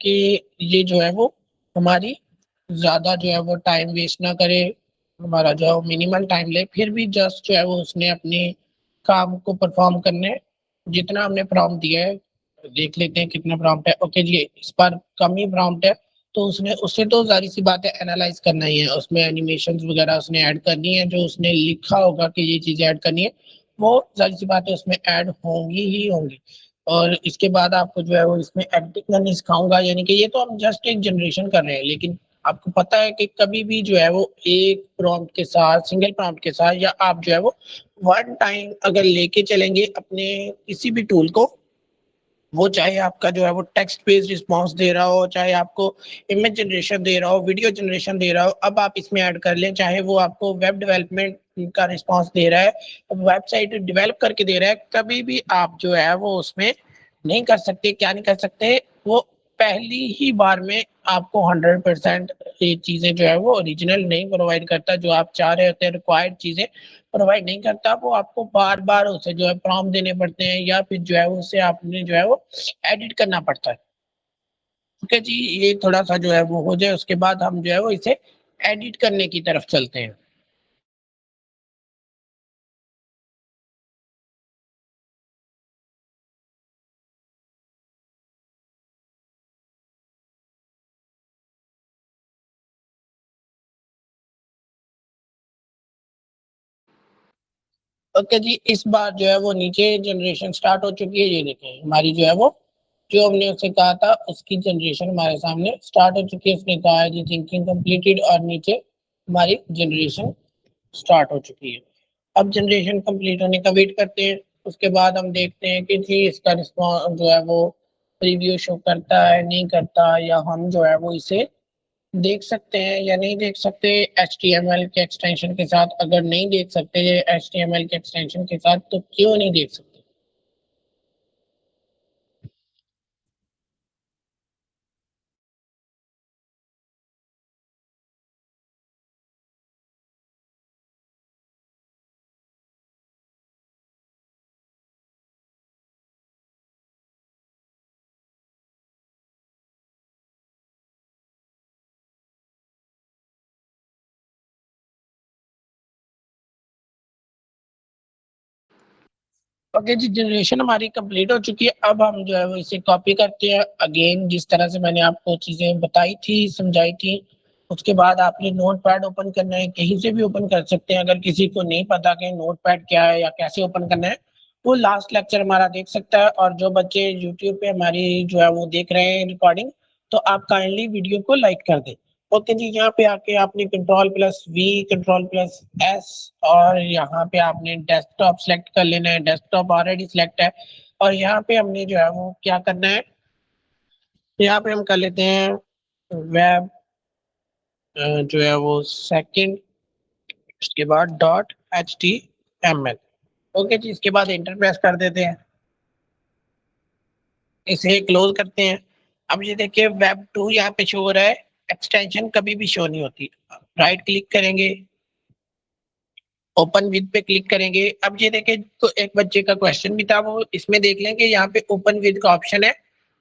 Speaker 1: कि ये जो है वो हमारी ज़्यादा जो है वो टाइम वेस्ट ना करे, हमारा जो है वो मिनिमल टाइम ले, फिर भी जस्ट जो है वो उसने अपने काम को परफॉर्म करने जितना हमने प्रॉम्प्ट दिया है, देख लेते हैं कितना प्रॉम्प्ट है। ओके जी, इस बार कम ही प्रॉम्प्ट है, तो उसने उससे तो ज़ाहिर सी बात है एनालाइज करना ही है, उसमें एनिमेशंस वगैरह उसने ऐड करनी है, जो उसने लिखा होगा कि ये चीज़ें ऐड करनी है, वो ज़ाहिर सी बात है उसमें ऐड होंगी ही होंगी। और इसके बाद आपको जो है वो इसमें एडिटिंग करनी सिखाऊँगा, यानी कि ये तो हम जस्ट एक जनरेशन कर रहे हैं, लेकिन आपको पता है कि कभी भी जो है वो एक प्रॉम्प्ट के साथ, सिंगल प्रॉम्प्ट के साथ, या आप जो है वो वन टाइम अगर लेके चलेंगे अपने किसी भी टूल को, वो चाहे आपका जो है वो टेक्स्ट बेस्ड रिस्पॉन्स दे रहा हो, चाहे आपको इमेज जनरेशन दे रहा हो, वीडियो जनरेशन दे रहा हो, अब आप इसमें ऐड कर लें, चाहे वो आपको वेब डेवलपमेंट का रिस्पॉन्स दे रहा है, वेबसाइट डेवलप करके दे रहा है, कभी भी आप जो है वो उसमें नहीं कर सकते, क्या नहीं कर सकते, वो पहली ही बार में आपको 100% ये चीज़ें जो है वो ओरिजिनल नहीं प्रोवाइड करता, जो आप चाह रहे होते हैं रिक्वायर्ड चीज़ें प्रोवाइड नहीं करता, वो आपको बार-बार उसे जो है प्रॉम्प्ट देने पड़ते हैं, या फिर जो है उसे आपने जो है वो एडिट करना पड़ता है। ठीक है जी, ये थोड़ा-सा जो है वो हो जाए, उसके बाद हम जो है वो इसे एडिट करने की तरफ चलते हैं। ओके जी, इस बार जो है वो नीचे जनरेशन स्टार्ट हो चुकी है, ये देखें हमारी जो है वो जो हमने उससे कहा था उसकी जनरेशन हमारे सामने स्टार्ट हो चुकी है। उसने कहा है जी थिंकिंग कंप्लीटेड, और नीचे हमारी जनरेशन स्टार्ट हो चुकी है। अब जनरेशन कंप्लीट होने का वेट करते हैं, उसके बाद हम देखते हैं कि जी इसका रिस्पॉन्स जो है वो प्रीव्यू शो करता है, नहीं करता, या हम जो है वो इसे देख सकते हैं या नहीं देख सकते एचटीएमएल के एक्सटेंशन के साथ। अगर नहीं देख सकते एचटीएमएल के एक्सटेंशन के साथ, तो क्यों नहीं देख सकते? ओके जी, जनरेशन हमारी कंप्लीट हो चुकी है। अब हम जो है वो इसे कॉपी करते हैं अगेन, जिस तरह से मैंने आपको चीज़ें बताई थी, समझाई थी। उसके बाद आपने नोटपैड ओपन करना है, कहीं से भी ओपन कर सकते हैं। अगर किसी को नहीं पता कि नोटपैड क्या है या कैसे ओपन करना है, वो लास्ट लेक्चर हमारा देख सकता है। और जो बच्चे यूट्यूब पे हमारी जो है वो देख रहे हैं रिकॉर्डिंग, तो आप काइंडली वीडियो को लाइक कर दें। ओके जी, यहाँ पे आके आपने कंट्रोल+V, कंट्रोल+S, और यहाँ पे आपने डेस्कटॉप सेलेक्ट कर लेना है। डेस्कटॉप ऑलरेडी सिलेक्ट है, और यहाँ पे हमने जो है वो क्या करना है, यहाँ पे हम कर लेते हैं वेब जो है वो सेकंड, उसके बाद .html। ओके जी, इसके बाद इंटर प्रेस कर देते हैं, इसे क्लोज करते हैं। अब ये देखिए वेब 2 यहाँ पे शो हो रहा है, एक्सटेंशन कभी भी शो नहीं होती। राइट क्लिक करेंगे, ओपन विद पे क्लिक करेंगे। अब ये देखिए, तो एक बच्चे का क्वेश्चन भी था, वो इसमें देख लें कि यहाँ पे ओपन विद का ऑप्शन है,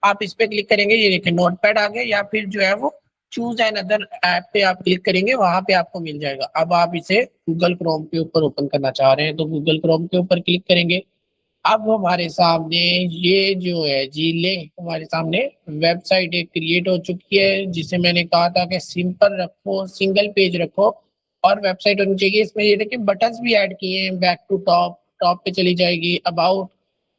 Speaker 1: आप इस पे क्लिक करेंगे, ये देखिए नोटपैड आ गया, या फिर जो है वो चूज एन अदर ऐप पे आप क्लिक करेंगे, वहां पे आपको मिल जाएगा। अब आप इसे गूगल क्रोम के ऊपर ओपन करना चाह रहे हैं, तो गूगल क्रोम के ऊपर क्लिक करेंगे। अब हमारे सामने ये जो है जी लिंक, हमारे सामने वेबसाइट एक क्रिएट हो चुकी है, जिसे मैंने कहा था कि सिंपल रखो, सिंगल पेज रखो, और वेबसाइट होनी चाहिए। इसमें ये देखिए बटन्स भी ऐड किए हैं, बैक टू टॉप, टॉप पे चली जाएगी, अबाउट,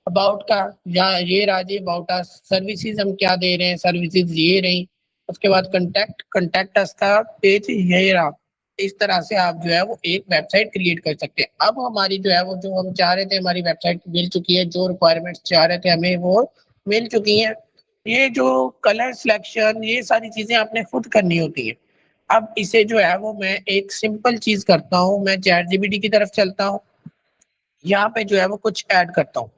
Speaker 1: अबाउट का यहाँ ये राजी, अबाउट अस, सर्विसेज हम क्या दे रहे हैं, सर्विसेज ये रही। उसके बाद कंटेक्ट, कंटेक्ट अस का पेज ये रहा। इस तरह से आप जो है वो एक वेबसाइट क्रिएट कर सकते हैं। अब हमारी जो है वो जो हम चाह रहे थे, हमारी वेबसाइट मिल चुकी है, जो रिक्वायरमेंट्स चाह रहे थे हमें वो मिल चुकी हैं। ये जो कलर सिलेक्शन, ये सारी चीजें आपने खुद करनी होती है। अब इसे जो है वो मैं एक सिंपल चीज करता हूँ, मैं चैट जीपीटी की तरफ चलता हूँ, यहाँ पे जो है वो कुछ ऐड करता हूँ।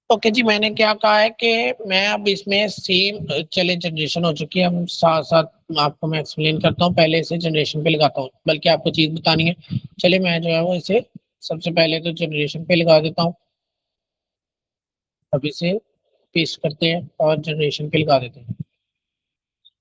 Speaker 1: ओके जी, मैंने क्या कहा है कि मैं अब इसमें सेम चले जनरेशन हो चुकी है, हम साथ साथ आपको मैं एक्सप्लेन करता हूँ। पहले इसे जनरेशन पे लगाता हूँ, बल्कि आपको चीज बतानी है। चलिए मैं जो है वो इसे सबसे पहले तो जनरेशन पे लगा देता हूँ। अब इसे पेस्ट करते हैं और जनरेशन पे लगा देते हैं।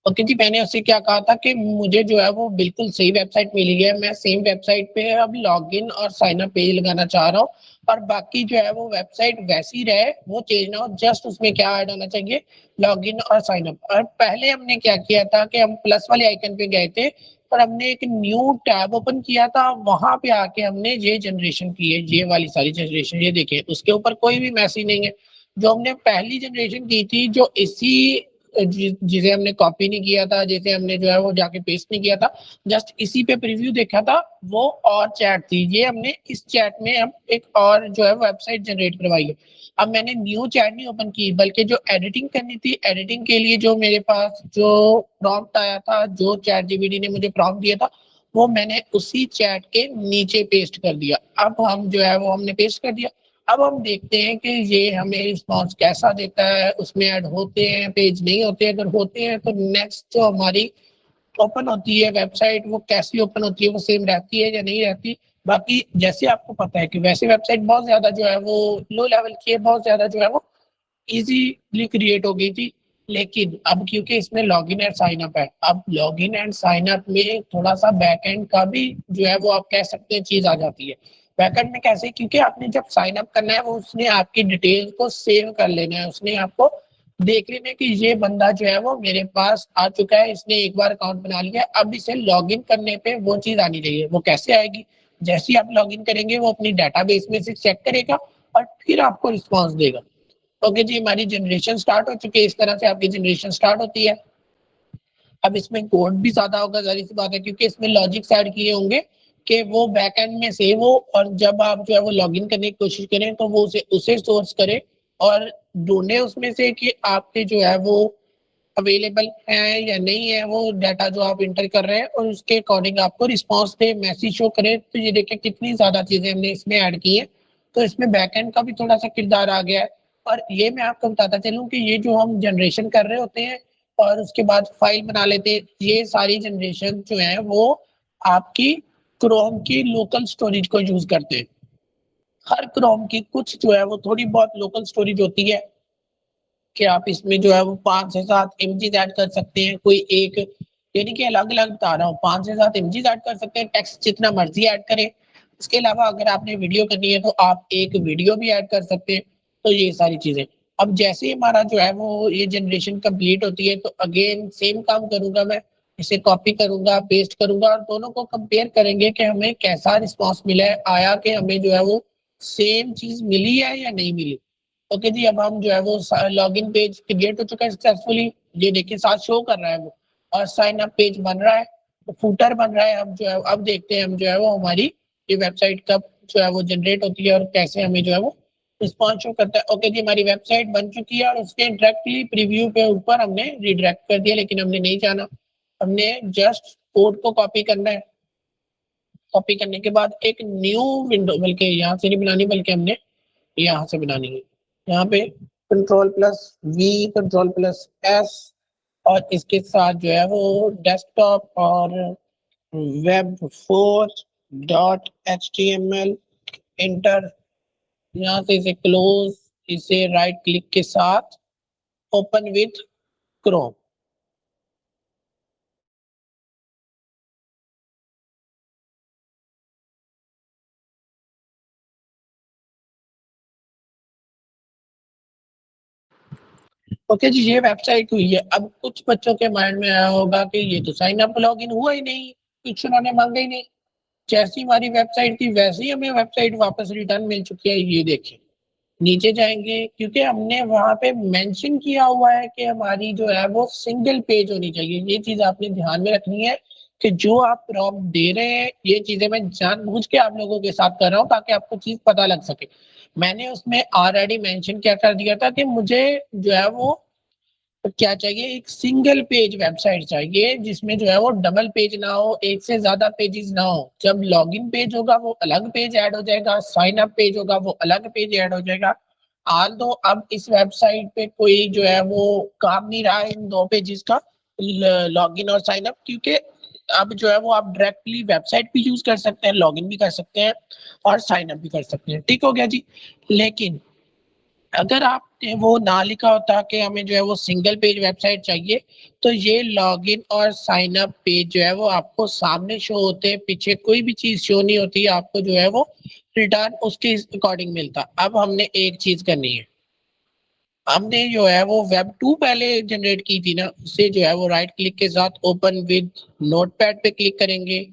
Speaker 1: ओके जी, मैंने उससे क्या कहा था कि मुझे जो है वो बिल्कुल सही वेबसाइट मिली है। मैं सेम वेबसाइट पे अब लॉगिन और साइन अप पेज लगाना चाह रहा हूँ, और बाकी जो है वो वेबसाइट वैसी रहे, वो चेंज ना हो। जस्ट उसमें क्या ऐड होना चाहिए, लॉगिन और साइन अप। और पहले हमने क्या किया था कि हम प्लस वाले आइकन पे गए थे और हमने एक न्यू टैब ओपन किया था। वहां पे आके हमने ये जनरेशन की है, ये वाली सारी जनरेशन, ये देखिए उसके ऊपर कोई भी मैसेज नहीं है। जो हमने पहली जनरेशन की थी, जो इसी जिसे हमने कॉपी नहीं किया था, जिसे हमने जो है वो जाके पेस्ट नहीं किया था, जस्ट इसी पे प्रीव्यू देखा था, वो और चैट थी। ये हमने इस चैट में अब एक और जो है वेबसाइट जनरेट करवाई है। अब मैंने न्यू चैट नहीं ओपन की, बल्कि जो एडिटिंग करनी थी, एडिटिंग के लिए जो मेरे पास जो प्रॉम्प्ट आया था, जो चैट जीपीटी ने मुझे प्रॉम्प्ट दिया था, वो मैंने उसी चैट के नीचे पेस्ट कर दिया। अब हम जो है वो हमने पेस्ट कर दिया। अब हम देखते हैं कि ये हमें रिस्पॉन्स कैसा देता है, उसमें ऐड होते हैं, पेज नहीं होते। अगर होते हैं तो नेक्स्ट जो हमारी ओपन होती है वेबसाइट, वो कैसी ओपन होती है, वो सेम रहती है या नहीं रहती। बाकी जैसे आपको पता है कि वैसे वेबसाइट बहुत ज्यादा जो है वो लो लेवल की है, बहुत ज्यादा जो है वो इजीली क्रिएट हो गई थी। लेकिन अब क्योंकि इसमें लॉगिन एंड साइन अप है, अब लॉगिन एंड साइन अप में थोड़ा सा बैकएंड का भी जो है वो आप कह सकते हैं चीज आ जाती है। बैकएंड में कैसे, क्योंकि आपने जब साइन अप करना है, वो उसने आपकी डिटेल्स को सेव कर लेना है, उसने आपको देख लेना है कि ये बंदा जो है वो मेरे पास आ चुका है, इसने एक बार अकाउंट बना लिया। अब इसे लॉगिन करने पे वो चीज आनी चाहिए। वो कैसे आएगी, जैसे ही आप लॉगिन करेंगे वो अपनी डाटाबेस में से चेक करेगा और फिर आपको रिस्पॉन्स देगा। ओके जी, हमारी जनरेशन स्टार्ट हो चुकी है। इस तरह से आपकी जनरेशन स्टार्ट होती है। अब इसमें कोड भी ज्यादा होगा, जाहिर सी बात है, क्योंकि इसमें लॉजिक्स ऐड किए होंगे कि वो बैक एंड में सेव हो, और जब आप जो है वो लॉगिन करने की कोशिश करें तो वो उसे उसे सोर्स करे और ढूंढे उसमें से कि आपके जो है वो अवेलेबल है या नहीं है वो डाटा जो आप इंटर कर रहे हैं, और उसके अकॉर्डिंग आपको रिस्पॉन्स दे, मैसेज शो करे। तो ये देखिए कितनी ज्यादा चीजें हमने इसमें ऐड की है। तो इसमें बैकएंड का भी थोड़ा सा किरदार आ गया है। और ये मैं आपको बताता चलूं कि ये जो हम जनरेशन कर रहे होते हैं और उसके बाद फाइल बना लेते हैं, ये सारी जनरेशन जो है वो आपकी क्रोम की लोकल स्टोरेज को यूज करते हैं। हर क्रोम की कुछ जो है वो थोड़ी बहुत लोकल स्टोरेज होती है कि आप इसमें जो है वो 5 से 7 इमेजेस ऐड कर सकते हैं, कोई एक, यानी कि अलग अलग बता रहा हूँ, 5 से 7 इमेजेस ऐड कर सकते हैं, टेक्स्ट जितना मर्जी ऐड करें। इसके अलावा अगर आपने वीडियो करनी है तो आप एक वीडियो भी ऐड कर सकते हैं। तो ये सारी चीजें, अब जैसे ही हमारा जो है वो ये जनरेशन कंप्लीट होती है, तो अगेन सेम काम करूंगा मैं, इसे कॉपी करूंगा, पेस्ट करूंगा, और दोनों को कंपेयर करेंगे कि हमें कैसा रिस्पॉन्स मिला है, आया कि हमें जो है वो सेम चीज मिली है या नहीं मिली। ओके जी, अब हम जो है वो लॉगिन पेज क्रिएट हो चुका है सक्सेसफुली। ये देखिए साथ शो कर रहा है वो, और साइन अप पेज बन रहा है, तो फूटर बन रहा है। अब जो है अब देखते हैं हम जो है वो हमारी ये वेबसाइट कब जो है वो जनरेट होती है और कैसे हमें जो है वो रिस्पॉन्स शो करता है। ओके जी, हमारी वेबसाइट बन चुकी है और उसके डायरेक्टली प्रीव्यू पे ऊपर हमने रिडायरेक्ट कर दिया, लेकिन हमने नहीं जाना। हमने जस्ट कोड को कॉपी करना है। कॉपी करने के बाद एक न्यू विंडो, बल्कि यहाँ से नहीं बनानी, बल्कि हमने यहाँ से बनानी है। यहाँ पे कंट्रोल+V, कंट्रोल+S, और इसके साथ जो है वो डेस्कटॉप और web4.html इंटर, यहाँ से इसे क्लोज, इसे राइट क्लिक के साथ ओपन विथ क्रोम। ओके जी, ये वेबसाइट हुई है। अब कुछ बच्चों के माइंड में आया होगा कि ये तो साइन अप लॉगिन हुआ ही नहीं, कुछ उन्होंने मांगा ही नहीं। जैसी हमारी वेबसाइट थी वैसे ही हमें वेबसाइट वापस रिटर्न मिल चुकी है। ये देखिए नीचे जाएंगे, क्योंकि हमने वहां पे मेंशन किया हुआ है कि हमारी जो है वो सिंगल पेज होनी चाहिए। ये चीज आपने ध्यान में रखनी है कि जो आप प्रॉम्प्ट दे रहे हैं, ये चीजें मैं जानबूझ के आप लोगों के साथ कर रहा हूँ ताकि आपको चीज पता लग सके। मैंने उसमें ऑलरेडी मेंशन क्या कर दिया था कि मुझे जो है वो क्या चाहिए, एक सिंगल पेज वेबसाइट चाहिए जिसमें जो है वो डबल पेज ना हो, एक से ज्यादा पेजेस ना हो। जब लॉगिन पेज होगा वो अलग पेज ऐड हो जाएगा, साइन अप पेज होगा वो अलग पेज ऐड हो जाएगा। हाल तो अब इस वेबसाइट पे कोई जो है वो काम नहीं रहा है इन 2 पेजेस का लॉगिन और साइन अप, क्योंकि अब जो है वो आप डायरेक्टली वेबसाइट भी यूज कर सकते हैं, लॉगिन भी कर सकते हैं और साइन अप भी कर सकते हैं। ठीक हो गया जी। लेकिन अगर आपने वो ना लिखा होता कि हमें जो है वो सिंगल पेज वेबसाइट चाहिए, तो ये लॉगिन और साइन अप पेज जो है वो आपको सामने शो होते हैं, पीछे कोई भी चीज शो नहीं होती, आपको जो है वो रिटर्न उसके अकॉर्डिंग मिलता। अब हमने एक चीज करनी है, हमने जो है वो वेब 2 पहले जनरेट की थी ना, उससे जो है वो राइट क्लिक के साथ ओपन विद नोटपैड पे क्लिक करेंगे,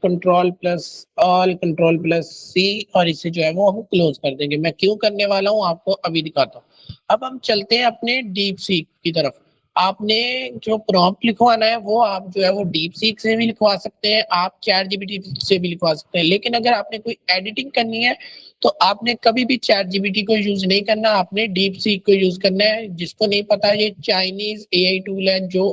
Speaker 1: control plus all control plus C, और इसे जो है वो हम क्लोज कर देंगे। मैं क्यों करने वाला हूँ आपको अभी दिखाता हूँ। अब हम चलते हैं अपने डीप सीक की तरफ। आपने जो प्रॉम्प्ट लिखवाना है वो आप जो है वो डीप सीक से भी लिखवा सकते हैं, आप चैट जीपीटी से भी लिखवा सकते हैं। लेकिन अगर आपने कोई एडिटिंग करनी है तो आपने कभी भी चैट जीपीटी को यूज नहीं करना, आपने डीप सीक को यूज करना है। जिसको नहीं पता, ये चाइनीज एआई टूल है जो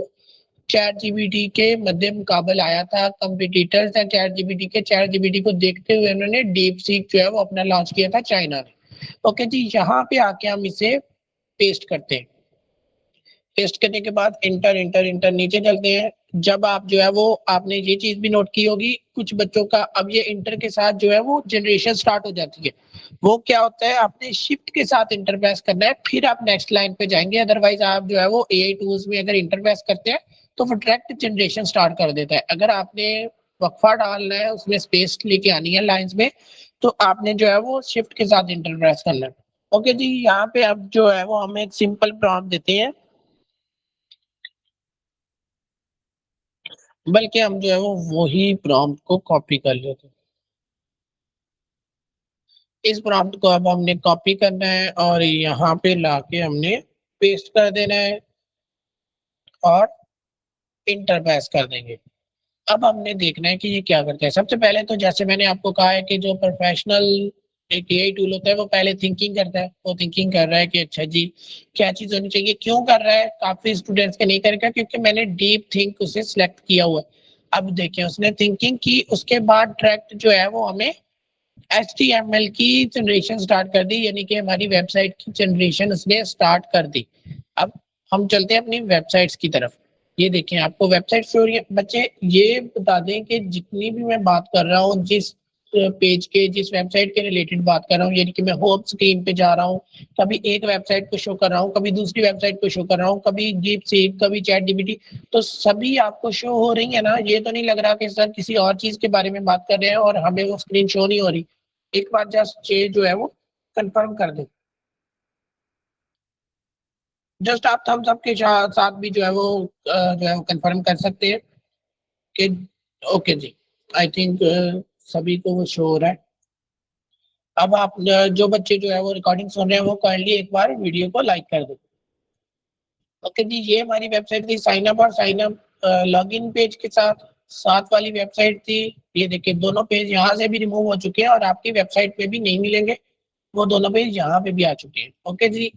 Speaker 1: चैट जीपीटी के मध्य मुकाबल आया था। कंपटीटर्स है चैट जीपीटी के, चैट जीपीटी को देखते हुए उन्होंने डीप सीक जो है वो अपना लॉन्च किया था चाइना ने। ओके जी, यहाँ पे आके हम इसे पेस्ट करते हैं। पेस्ट करने के बाद इंटर इंटर इंटर नीचे चलते हैं। जब आप जो है वो आपने ये चीज भी नोट की होगी, कुछ बच्चों का अब ये इंटर के साथ जो है वो जनरेशन स्टार्ट हो जाती है। वो क्या होता है, आपने शिफ्ट के साथ इंटर प्रेस करना है, फिर आप नेक्स्ट लाइन पे जाएंगे। अदरवाइज आप जो है वो एआई टूल्स में अगर इंटर प्रेस करते हैं तो वो डायरेक्ट जनरेशन स्टार्ट कर देता है। अगर आपने वक्फा डालना है, उसमें स्पेस लेके आनी है लाइंस में, तो आपने जो है वो शिफ्ट के साथ इंटर प्रेस करना है। ओके जी, यहाँ पे अब जो है वो हम एक सिंपल प्रॉम्प्ट देते हैं, बल्कि हम जो है वो वही प्रॉम्प्ट को कॉपी कर लेते हैं। इस प्रॉम्प्ट को अब हमने कॉपी करना है और यहाँ पे लाके हमने पेस्ट कर देना है और इंटर प्रेस कर देंगे। अब हमने देखना है कि ये क्या करता है। सबसे पहले तो जैसे मैंने आपको कहा है कि जो प्रोफेशनल एक एआई टूल होता है वो पहले थिंकिंग करता है। वो थिंकिंग कर रहा है कि अच्छा जी क्या चीज होनी चाहिए, क्यों कर रहा है। काफी स्टूडेंट्स के नहीं करेगा क्योंकि मैंने डीप थिंक उसे सिलेक्ट किया हुआ है। अब देखिए उसने थिंकिंग की, उसके बाद डायरेक्ट जो है वो हमें HTML की जनरेशन स्टार्ट कर दी, यानी कि हमारी वेबसाइट की जनरेशन उसने स्टार्ट कर दी। अब हम चलते हैं अपनी वेबसाइट्स की तरफ। ये देखें आपको वेबसाइट शो हो रही है। बच्चे ये बता दें कि जितनी भी मैं बात कर रहा हूँ, जिस पेज के जिस वेबसाइट के रिलेटेड बात कर रहा हूँ, यानी कि मैं होम स्क्रीन पे जा रहा हूँ, कभी एक वेबसाइट को शो कर रहा हूँ, कभी दूसरी वेबसाइट को शो कर रहा हूँ, कभी डीप सीक, कभी चैट जीपीटी, तो सभी आपको शो हो रही है ना। ये तो नहीं लग रहा कि सर किसी और चीज के बारे में बात कर रहे हैं और हमें वो स्क्रीन शो नहीं हो रही। एक बार जस्ट ये जो है वो कंफर्म कर दें। जस्ट आप थम्स अप के साथ भी जो है वो जो है वो कंफर्म कर सकते हैं कि ओके जी, आई थिंक सभी को वो शो हो रहा है। अब आप जो बच्चे जो है वो रिकॉर्डिंग सुन रहे हैं वो काइंडली एक बार वीडियो को लाइक कर दें। ओके जी, ये हमारी वेबसाइट थी साइन अप और साइन अप लॉगिन पेज के साथ साथ वाली वेबसाइट थी। ये देखिए दोनों पेज यहाँ से भी रिमूव हो चुके हैं और आपकी वेबसाइट पे भी नहीं मिलेंगे। वो दोनों पेज यहाँ पे भी आ चुके हैं। ओके जी,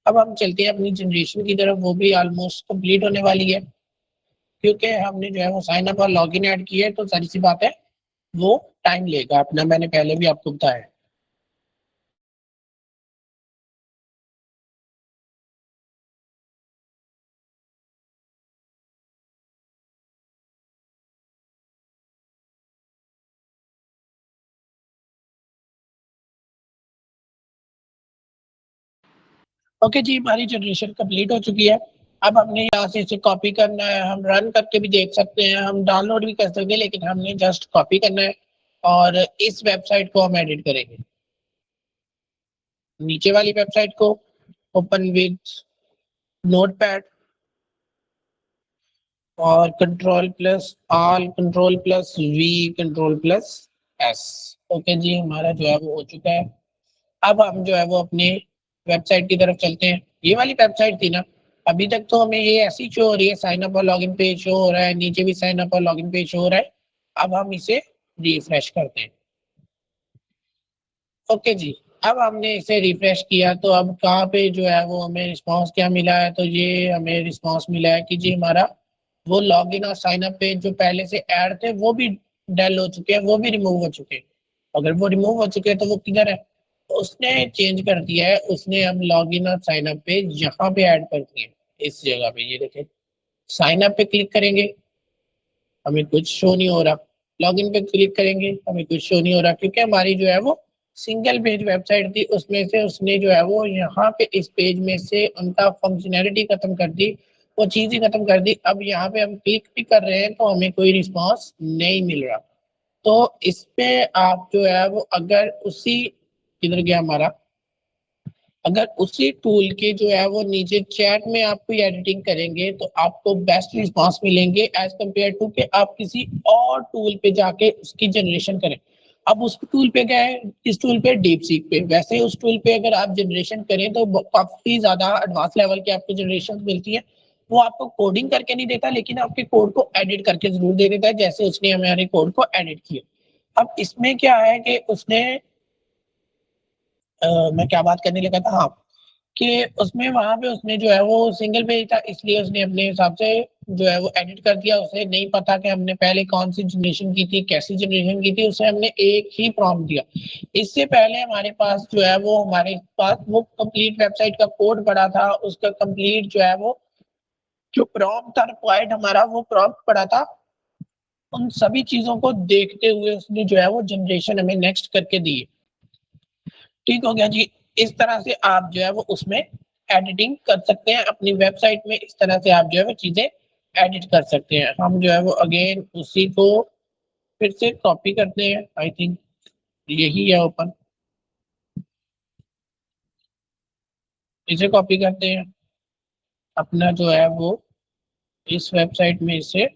Speaker 1: अब हम चलते हैं अपनी जनरेशन की तरफ। वो भी ऑलमोस्ट कंप्लीट होने वाली है, क्योंकि हमने जो है वो साइन अप और लॉगिन ऐड किया है, तो सारी सी बात है वो टाइम लेगा अपना, मैंने पहले भी आपको बताया है। ओके जी, हमारी जनरेशन कंप्लीट हो चुकी है। अब हमने यहाँ से इसे कॉपी करना है। हम रन करके भी देख सकते हैं, हम डाउनलोड भी कर सकते हैं, लेकिन हमने जस्ट कॉपी करना है और इस वेबसाइट को हम एडिट करेंगे। नीचे वाली वेबसाइट को ओपन विद नोटपैड और control plus all control plus V control plus S. Okay जी, हमारा जो है वो हो चुका है। अब हम जो है वो अपने वेबसाइट की तरफ चलते हैं। ये वाली वेबसाइट थी ना, अभी तक तो हमें ये ऐसी शो हो रही है, साइन अप और लॉगिन पेज शो हो रहा है, नीचे भी साइन अप और लॉगिन पेज शो हो रहा है। अब हम इसे रिफ्रेश करते हैं। ओके जी, अब हमने इसे रिफ्रेश किया तो अब कहाँ पे जो है वो हमें रिस्पांस क्या मिला है, तो ये हमें रिस्पांस मिला है कि जी हमारा वो लॉगिन और साइन अप पेज जो पहले से ऐड थे वो भी डल हो चुके हैं, वो भी रिमूव हो चुके हैं। अगर वो रिमूव हो चुके हैं तो वो किधर है, उसने चेंज कर दिया है, उसने हम लॉगिन और साइन अप पे यहाँ पे ऐड कर दिए इस जगह पे। ये देखें, साइन अप पे क्लिक करेंगे, हमें कुछ शो नहीं हो रहा। लॉगिन पे क्लिक करेंगे, हमें कुछ शो नहीं हो रहा, क्योंकि हमारी जो है वो सिंगल पेज वेबसाइट थी, उसमें से उसने जो है वो यहाँ पे इस पेज में से उनका फंक्शनैलिटी खत्म कर दी, वो चीज ही खत्म कर दी। अब यहाँ पे हम क्लिक भी कर रहे हैं तो हमें कोई रिस्पॉन्स नहीं मिल रहा। तो इस पे आप जो है वो अगर उसी, किधर गया हमारा, अगर उसी टूल के जो है वो नीचे चैट में आप कोई एडिटिंग करेंगे तो आपको बेस्ट रिस्पांस मिलेंगे एज कम्पेयर टू कि आप किसी और टूल पे जाके उसकी जनरेशन करें। अब उस टूल पे गए, इस टूल पे डीप सीक पे, वैसे उस टूल पे अगर आप जनरेशन करें तो काफी ज्यादा एडवांस लेवल की आपको जनरेशन मिलती है। वो आपको कोडिंग करके नहीं देता, लेकिन आपके कोड को एडिट करके जरूर दे देता है, जैसे उसने हमारे कोड को एडिट किया। अब इसमें क्या है कि उसने मैं क्या बात करने लगा था, हाँ, कि उसमें वहां पे उसने जो है वो सिंगल पेज था, इसलिए उसने अपने हिसाब से जो है वो एडिट कर दिया। उसे नहीं पता कि हमने पहले कौन सी जनरेशन की थी, कैसी जनरेशन की थी, उसे हमने एक ही प्रॉम्प्ट दिया। इससे पहले हमारे पास जो है वो, हमारे पास वो कंप्लीट वेबसाइट का कोड पड़ा था, उसका कंप्लीट जो है वो जो प्रॉम्प्ट था रिक्वायर्ड हमारा, वो प्रॉम्प्ट पड़ा था। उन सभी चीजों को देखते हुए उसने जो है वो जनरेशन हमें नेक्स्ट करके दी। ठीक हो गया जी। इस तरह से आप जो है वो उसमें एडिटिंग कर सकते हैं अपनी वेबसाइट में, इस तरह से आप जो है वो चीजें एडिट कर सकते हैं। हम जो है वो अगेन उसी को फिर से कॉपी करते हैं, आई थिंक यही है ओपन, इसे कॉपी करते हैं अपना जो है वो इस वेबसाइट में, इसे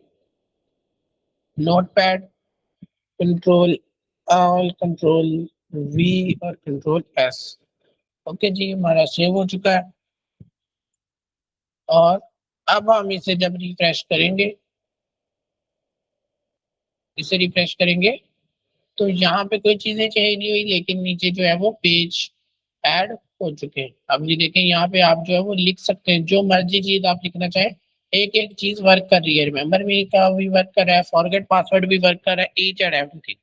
Speaker 1: notepad, control all, control we और कंट्रोल एस। ओके जी, हमारा सेव हो चुका है। और अब हम इसे जब रिफ्रेश करेंगे, इसे रिफ्रेश करेंगे तो यहाँ पे कोई चीजें चेंज नहीं हुई, लेकिन नीचे जो है वो पेज ऐड हो चुके हैं। अब ये देखें, यहाँ पे आप जो है वो लिख सकते हैं जो मर्जी चीज आप लिखना चाहें, एक एक चीज वर्क कर रही है। रिमेंबर मी का भी वर्क कर रहा है, फॉरगेट पासवर्ड भी वर्क कर रहा है, ईच एंड एवरीथिंग।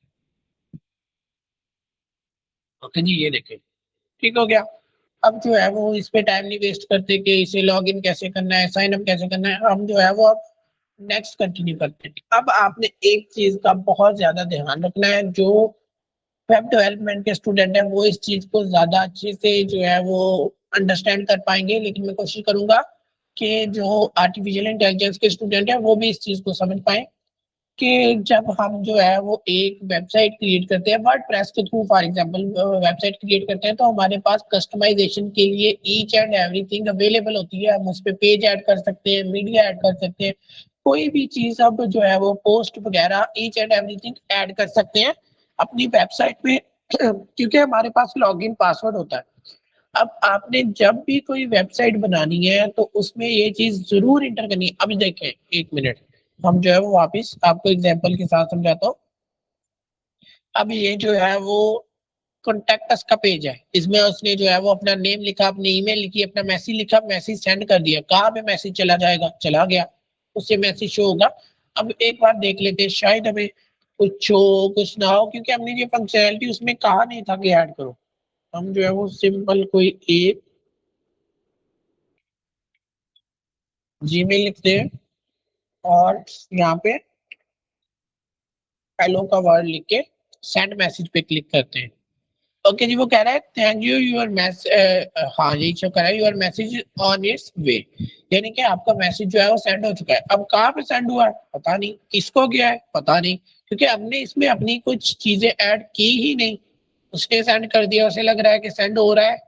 Speaker 1: ओके जी, ये देखें, ठीक हो गया। अब जो है वो इस पे टाइम नहीं वेस्ट करते कि इसे लॉग इन कैसे करना है, साइन अप कैसे करना है, हम जो है वो अब नेक्स्ट कंटिन्यू करते हैं। अब आपने एक चीज का बहुत ज्यादा ध्यान रखना है, जो वेब डेवलपमेंट के स्टूडेंट हैं वो इस चीज को ज्यादा अच्छे से जो है वो अंडरस्टैंड कर पाएंगे, लेकिन मैं कोशिश करूंगा कि जो आर्टिफिशियल इंटेलिजेंस के स्टूडेंट हैं वो भी इस चीज को समझ पाए कि जब हम जो है वो एक वेबसाइट क्रिएट करते हैं वर्डप्रेस के through, for example website create करते हैं, तो हमारे पास कस्टमाइजेशन के लिए ईच एंड एवरीथिंग अवेलेबल होती है। हम उस पर पेज ऐड कर सकते हैं, मीडिया ऐड कर सकते हैं, कोई भी चीज अब जो है वो पोस्ट वगैरह ईच एंड एवरीथिंग ऐड कर सकते हैं अपनी वेबसाइट में क्योंकि हमारे पास लॉगिन पासवर्ड होता है। अब आपने जब भी कोई वेबसाइट बनानी है तो उसमें ये चीज जरूर इंटर करनी है। अभी देखें, एक मिनट, हम जो है वो वापिस आपको एग्जांपल के साथ समझाता हूँ। अब ये जो है वो कॉन्टेक्ट अस का पेज है, इसमें उसने जो है वो अपना नेम लिखा, अपनी ईमेल लिखी, अपना मैसेज लिखा, मैसेज सेंड कर दिया। कहाँ पे मैसेज चला जाएगा, चला गया, उससे मैसेज शो होगा। अब एक बार देख लेते हैं, शायद हमें कुछ हो कुछ ना हो, क्योंकि हमने ये फंक्शनैलिटी उसमें कहा नहीं था कि ऐड करो। हम जो है वो सिंपल कोई एक जीमेल लिखते हैं और यहाँ पे हेलो का वर्ड लिख के सेंड मैसेज पे क्लिक करते हैं। ओके जी, वो कह रहा है थैंक यू योर मैसेज, हाँ यही शो कर रहा है योर मैसेज ऑन इट्स वे, यानी कि आपका मैसेज जो है वो सेंड हो चुका है। अब कहाँ पे सेंड हुआ है पता नहीं, किसको गया है पता नहीं, क्योंकि हमने इसमें अपनी कुछ चीजें ऐड की ही नहीं। उसने सेंड कर दिया, उसे लग रहा है कि सेंड हो रहा है,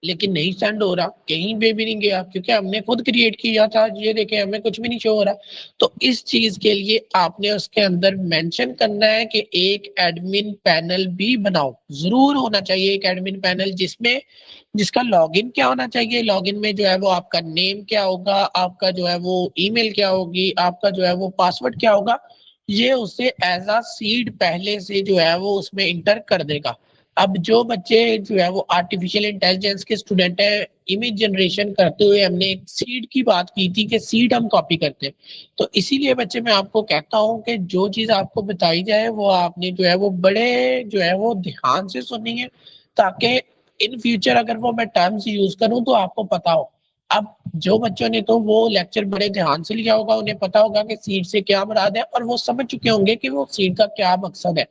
Speaker 1: लेकिन नहीं सेंड हो रहा, कहीं पे भी नहीं गया, क्योंकि हमने खुद क्रिएट किया था। ये देखें, हमें कुछ भी नहीं शो हो रहा। तो इस चीज के लिए आपने उसके अंदर मेंशन करना है कि एक एडमिन पैनल भी बनाओ, जरूर होना चाहिए एक एडमिन पैनल, जिसमें जिसका लॉगिन क्या होना चाहिए, लॉगिन में जो है वो आपका नेम क्या होगा, आपका जो है वो ईमेल क्या होगी, आपका जो है वो पासवर्ड क्या होगा, ये उसे एज अ सीड पहले से जो है वो उसमें इंटर कर देगा। अब जो बच्चे जो है वो आर्टिफिशियल इंटेलिजेंस के स्टूडेंट है, इमेज जनरेशन करते हुए हमने एक सीड की बात की थी कि सीड हम कॉपी करते हैं। तो इसीलिए बच्चे मैं आपको कहता हूँ कि जो चीज़ आपको बताई जाए वो आपने जो है वो बड़े जो है वो ध्यान से सुननी है, ताकि इन फ्यूचर अगर वो मैं टर्म्स यूज़ करूँ तो आपको पता हो। अब जो बच्चों ने तो वो लेक्चर बड़े ध्यान से लिया होगा, उन्हें पता होगा कि सीड से क्या मुराद है और वो समझ चुके होंगे कि वो सीड का क्या मकसद है।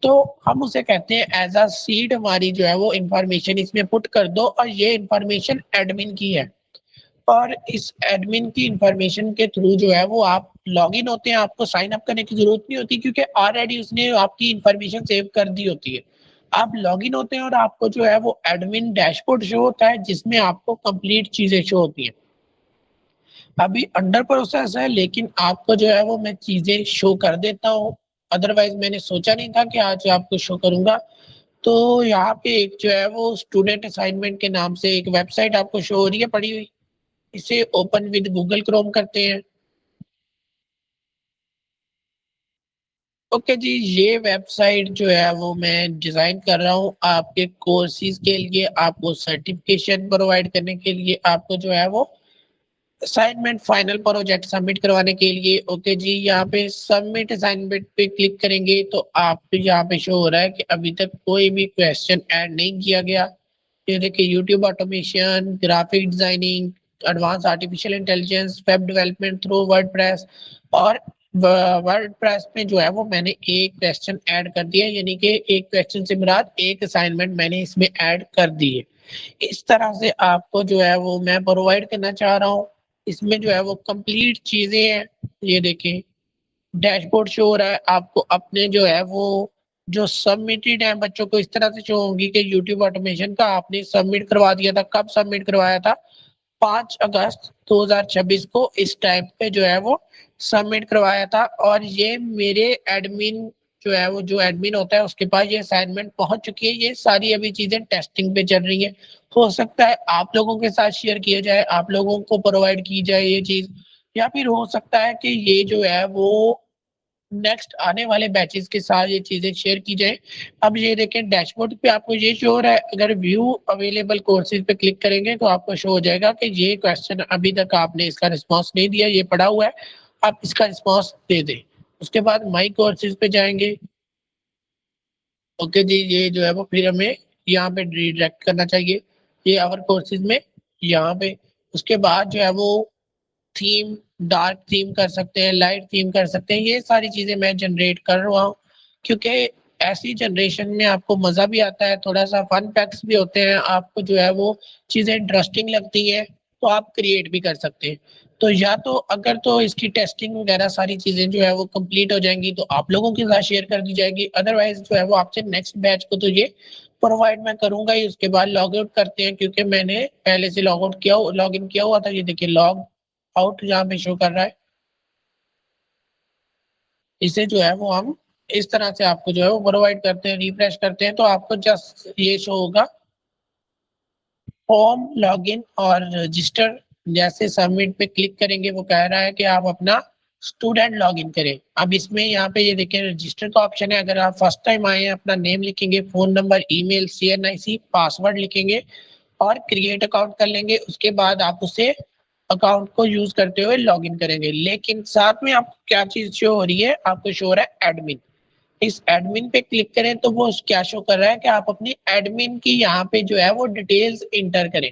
Speaker 1: तो हम उसे कहते हैं एज अ सीड हमारी जो है वो इंफॉर्मेशन इसमें पुट कर दो और ये इंफॉर्मेशन एडमिन की है। और इस एडमिन की इंफॉर्मेशन के थ्रू जो है वो आप लॉगिन होते हैं, आपको साइन अप करने की जरूरत नहीं होती क्योंकि ऑलरेडी उसने आपकी इंफॉर्मेशन सेव कर दी होती है। आप लॉगिन होते हैं और आपको जो है वो एडमिन डैशबोर्ड शो होता है जिसमें आपको कंप्लीट चीजें शो होती हैं। अभी अंडर प्रोसेस है लेकिन आपको जो है वो मैं चीजें शो कर देता हूँ। अदरवाइज मैंने सोचा नहीं था कि आज आपको शो करूंगा। तो यहाँ पे एक जो है वो स्टूडेंट असाइनमेंट के नाम से एक वेबसाइट आपको शो हो रही है पड़ी हुई। इसे ओपन विद गूगल क्रोम करते हैं। ओके जी, ये वेबसाइट जो है वो मैं डिजाइन कर रहा हूँ आपके कोर्सेज के लिए, आपको सर्टिफिकेशन प्रोवाइड करने के लिए, आपको जो है वो असाइनमेंट फाइनल प्रोजेक्ट सबमिट करवाने के लिए। ओके जी, यहाँ पे सबमिट असाइनमेंट पे क्लिक करेंगे तो आप यहाँ पे शो हो रहा है कि अभी तक कोई भी क्वेश्चन ऐड नहीं किया गया। ये देखिए YouTube automation, graphic designing, advance artificial intelligence, web development through WordPress. और वर्डप्रेस में जो है वो मैंने एक क्वेश्चन ऐड कर दिया, यानी कि एक क्वेश्चन से मुराद एक असाइनमेंट मैंने इसमें ऐड कर दी है। इस तरह से आपको जो है वो मैं प्रोवाइड करना चाह रहा हूँ। इसमें जो है वो कंप्लीट चीजें हैं। ये देखें डैशबोर्ड शो हो रहा है आपको, अपने जो है वो जो सबमिटेड है बच्चों को इस तरह से शो होंगी कि यूट्यूब ऑटोमेशन का आपने सबमिट करवा दिया था। कब सबमिट करवाया था? 5 अगस्त 2026 को इस टाइम पे जो है वो सबमिट करवाया था। और ये मेरे एडमिन जो है वो जो एडमिन होता है उसके पास ये असाइनमेंट पहुंच चुकी है। ये सारी अभी चीजें टेस्टिंग पे चल रही है। हो सकता है आप लोगों के साथ शेयर किया जाए, आप लोगों को प्रोवाइड की जाए ये चीज, या फिर हो सकता है कि ये जो है वो नेक्स्ट आने वाले बैचेस के साथ ये चीजें शेयर की जाए। अब ये देखें डैशबोर्ड पे आपको ये शो हो रहा है, अगर व्यू अवेलेबल कोर्सेज पे क्लिक करेंगे तो आपको शो हो जाएगा कि ये क्वेश्चन अभी तक आपने इसका रिस्पॉन्स नहीं दिया, ये पड़ा हुआ है, आप इसका रिस्पॉन्स दे दें। उसके बाद माई कोर्सेज पे जाएंगे। ओके जी, ये जो है वो फिर हमें यहाँ पे रिडायरेक्ट करना चाहिए, ये आवर कोर्सेज में यहाँ पे। उसके बाद जो है वो थीम, डार्क थीम कर सकते हैं, लाइट थीम कर सकते हैं, ये सारी चीजें मैं जनरेट कर रहा हूँ क्योंकि ऐसी जनरेशन में आपको मजा भी आता है, थोड़ा सा फन फैक्ट्स भी होते हैं, आपको जो है वो चीजें इंटरेस्टिंग लगती है तो आप क्रिएट भी कर सकते हैं। तो या तो अगर तो इसकी टेस्टिंग वगैरह सारी चीजें जो है वो कंप्लीट हो जाएंगी तो आप लोगों के साथ शेयर कर दी जाएगी, अदरवाइज जो है वो आपसे नेक्स्ट बैच को तो ये प्रोवाइड मैं करूंगा ही। उसके बाद लॉग आउट करते हैं क्योंकि मैंने पहले से लॉग आउट किया, लॉग इन किया हुआ था। ये देखिए लॉग आउट यहाँ पे शो कर रहा है। इसे जो है वो हम इस तरह से आपको जो है वो प्रोवाइड करते हैं, रिफ्रेश करते हैं तो आपको जस्ट ये शो होगा होम, लॉगिन और रजिस्टर। जैसे सबमिट पे क्लिक करेंगे वो कह रहा है कि आप अपना स्टूडेंट लॉगिन करें। अब इसमें यहाँ पे ये देखें रजिस्टर का ऑप्शन है। अगर आप फर्स्ट टाइम आए हैं अपना नेम लिखेंगे, phone number, email, CNIC, password लिखेंगे और क्रिएट अकाउंट कर लेंगे। उसके बाद आप उसे अकाउंट को यूज करते हुए लॉगिन करेंगे। लेकिन साथ में आपको क्या चीज शो हो रही है? आपको शो हो रहा है एडमिन। इस एडमिन पे क्लिक करें तो वो क्या शो कर रहा है कि आप अपनी एडमिन की यहाँ पे जो है वो डिटेल्स इंटर करें।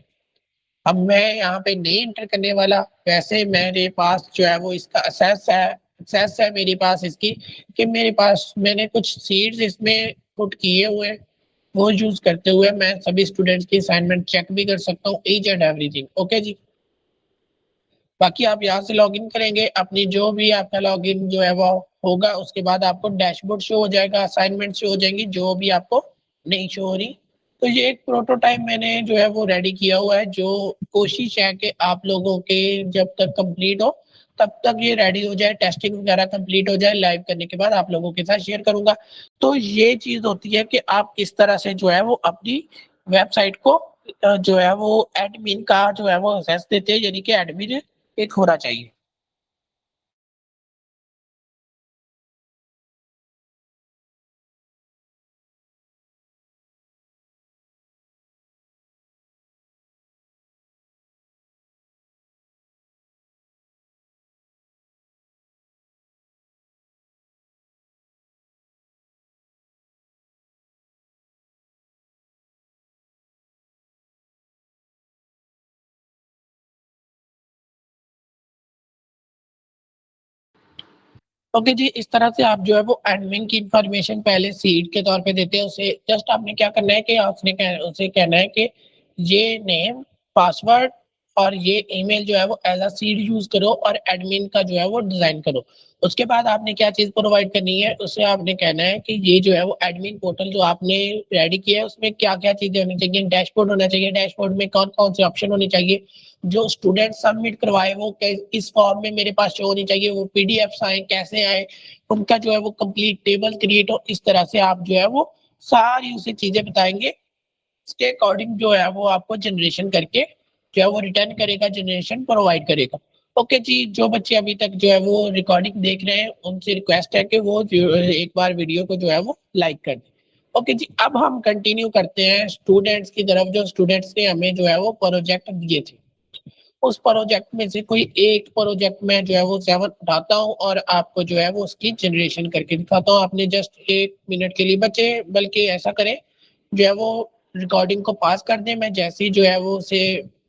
Speaker 1: अब मैं यहाँ पे नहीं इंटर करने वाला, वैसे मेरे पास जो है वो इसका एक्सेस है मेरे पास इसकी, कि मेरे पास मैंने कुछ सीड्स इसमें पुट किए हुए हैं। वो यूज करते हुए मैं सभी स्टूडेंट्स की असाइनमेंट चेक भी कर सकता हूँ, ईच एंड एवरीथिंग। ओके जी, बाकी आप यहाँ से लॉगिन करेंगे, अपनी जो भी आपका लॉगिन जो है वो होगा, उसके बाद आपको डैशबोर्ड शो हो जाएगा, असाइनमेंट शो हो जाएंगी जो भी आपको नहीं शो हो रही। तो ये एक प्रोटोटाइप मैंने जो है वो रेडी किया हुआ है, जो कोशिश है कि आप लोगों के जब तक कंप्लीट हो तब तक ये रेडी हो जाए, टेस्टिंग वगैरह कंप्लीट हो जाए, लाइव करने के बाद आप लोगों के साथ शेयर करूंगा। तो ये चीज होती है कि आप किस तरह से जो है वो अपनी वेबसाइट को जो है वो एडमिन का जो है वो एक्सेस देते हैं, यानी कि एडमिन एक होना चाहिए। ओके जी, इस तरह से आप जो है वो एडमिन की इंफॉर्मेशन पहले सीड के तौर पे देते हैं उसे। जस्ट आपने क्या करना है कि आपने उसे कहना है कि ये नेम, पासवर्ड और ये ईमेल जो है वो एज अ सीड यूज करो और एडमिन का जो है वो डिजाइन करो। उसके बाद आपने क्या चीज प्रोवाइड करनी है, उसे आपने कहना है कि ये जो है वो एडमिन पोर्टल जो आपने रेडी किया है उसमें क्या क्या चीजें होनी चाहिए। डैशबोर्ड होना चाहिए, डैशबोर्ड में कौन कौन से ऑप्शन होने चाहिए, जो स्टूडेंट सबमिट करवाए वो इस फॉर्म में मेरे पास शो होनी चाहिए, वो पीडीएफ आए कैसे आए, उनका जो है वो कंप्लीट टेबल क्रिएट हो। इस तरह से आप जो है वो सारी उसे चीजें बताएंगे, इसके अकॉर्डिंग जो है वो आपको जनरेशन करके जो है वो रिटर्न करेगा, जनरेशन प्रोवाइड करेगा। ओके जी, जो बच्चे अभी तक जो है वो रिकॉर्डिंग देख रहे हैं उनसे रिक्वेस्ट है कि वो एक बार वीडियो को जो है वो लाइक कर दें। ओके जी, अब हम कंटिन्यू करते हैं स्टूडेंट्स की तरफ। जो स्टूडेंट्स ने हमें जो है वो प्रोजेक्ट दिए थे, उस प्रोजेक्ट में से कोई एक प्रोजेक्ट में जो है वो 7 उठाता हूँ और आपको जो है वो उसकी जनरेशन करके दिखाता हूँ। आपने जस्ट 1 मिनट के लिए बचे, बल्कि ऐसा करें जो है वो रिकॉर्डिंग को पास कर दें। मैं जैसे ही जो है वो उसे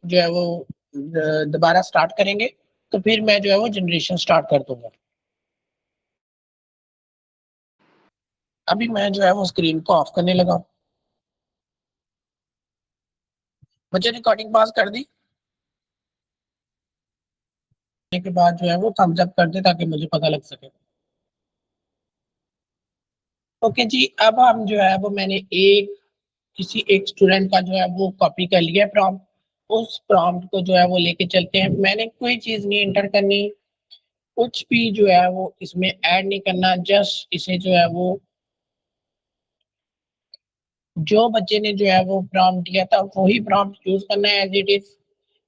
Speaker 1: जो है वो दोबारा स्टार्ट करेंगे तो फिर मैं जो है वो जनरेशन स्टार्ट कर दूंगा। अभी मैं जो है वो स्क्रीन को ऑफ करने लगा हूँ। बच्चे रिकॉर्डिंग पास कर दी के बाद जो है वो थम्स अप कर दे ताकि मुझे पता लग सके। ओके जी, अब हम जो है वो मैंने एक किसी एक स्टूडेंट का जो है वो कॉपी कर लिया है प्रॉम्प्ट। उस प्रॉम्प्ट को जो है वो लेके चलते हैं। मैंने कोई चीज नहीं एंटर करनी, कुछ भी जो है वो इसमें ऐड नहीं करना, जस्ट इसे जो है वो जो बच्चे ने जो है वो प्रॉम्प्ट दिया था वही प्रॉम्प्ट यूज करना है एज इट इज।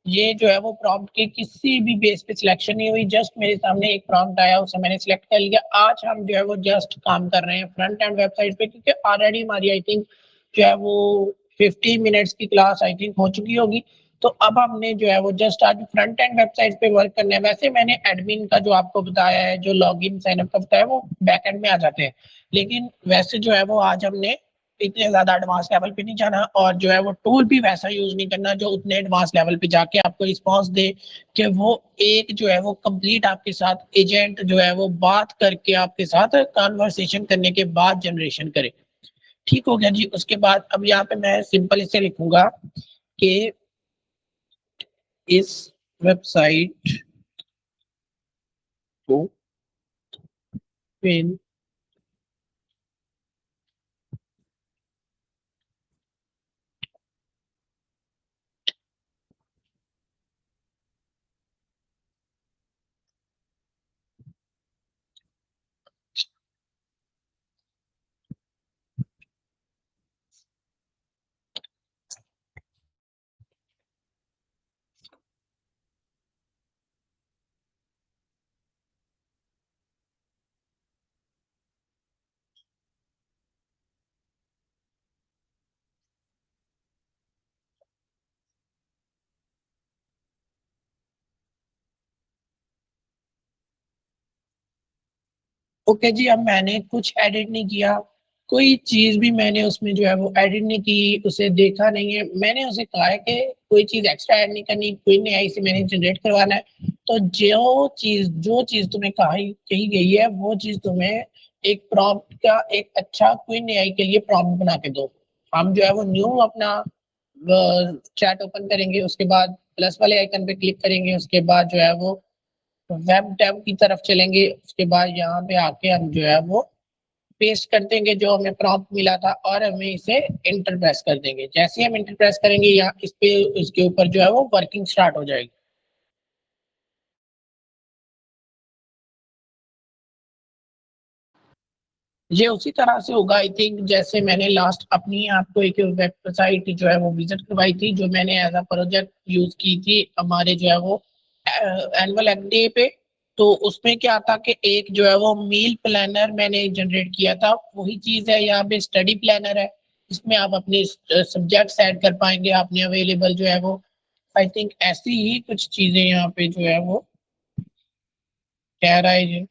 Speaker 1: ये जो है वो प्रॉम्प्ट के किसी भी बेस पे सिलेक्शन नहीं हुई, जस्ट मेरे सामने एक प्रॉम्प्ट आया उसे मैंने सिलेक्ट कर लिया। आज हम जो है वो जस्ट काम कर रहे हैं फ्रंट एंड वेबसाइट पे, क्योंकि ऑलरेडी हमारी आई थिंक जो है वो 50 मिनट्स की क्लास आई थिंक हो चुकी होगी। तो अब हमने जो है वो जस्ट आज फ्रंट एंड वेबसाइट पे वर्क करना है। वैसे मैंने एडमिन का जो आपको बताया है, जो लॉगिन साइन अप का बताया, वो बैक एंड में आ जाते हैं। लेकिन वैसे जो है वो आज हमने इतने ज्यादा एडवांस लेवल पे नहीं जाना और जो है वो टूल भी वैसा यूज नहीं करना जो उतने एडवांस लेवल पे जाके आपको रिस्पॉन्स दे कि वो एक जो है वो कंप्लीट आपके साथ एजेंट जो है वो बात करके आपके साथ कॉन्वर्सेशन करने के बाद जनरेशन करे। ठीक हो गया जी। उसके बाद अब यहाँ पे मैं सिंपल इसे लिखूंगा कि इस वेबसाइट को पिन। ओके जी, अब मैंने कुछ एडिट नहीं किया, कोई चीज भी मैंने उसमें जो है वो एडिट नहीं की, उसे देखा नहीं है। मैंने उसे कहा है कि कोई चीज एक्स्ट्रा ऐड नहीं करनी, कोई नहीं आई से मैंने जनरेट करवाना है। तो जो चीज तुम्हें कही गई है वो चीज तुम्हें एक प्रॉम्प्ट का एक अच्छा क्वीन एआई के लिए प्रॉम्प्ट बना के दो। हम जो है वो न्यू अपना चैट ओपन करेंगे, उसके बाद प्लस वाले आइकन पे क्लिक करेंगे, उसके बाद जो है वो वेब टैब की तरफ चलेंगे। उसके बाद यहाँ पे आके हम जो है वो पेस्ट कर देंगे जो हमें प्रॉम्प्ट मिला था और हमें इसे इंटर प्रेस कर देंगे। जैसे ही हम इंटर प्रेस करेंगे यहाँ इस पे इसके ऊपर जो है वो वर्किंग स्टार्ट हो जाएगी। ये उसी तरह से होगा आई थिंक जैसे मैंने लास्ट अपनी आपको एक वेबसाइट जो है वो विजिट करवाई थी, जो मैंने एज अ प्रोजेक्ट यूज की थी हमारे जो है वो एनुअल डे पे। तो उसमें क्या था कि एक जो है वो मील प्लानर मैंने जनरेट किया था, वही चीज है यहाँ पे स्टडी प्लानर है। इसमें आप अपने सब्जेक्ट्स ऐड कर पाएंगे, आपने अवेलेबल जो है वो आई थिंक ऐसी ही कुछ चीजें यहाँ पे जो है वो कह रहा है जी।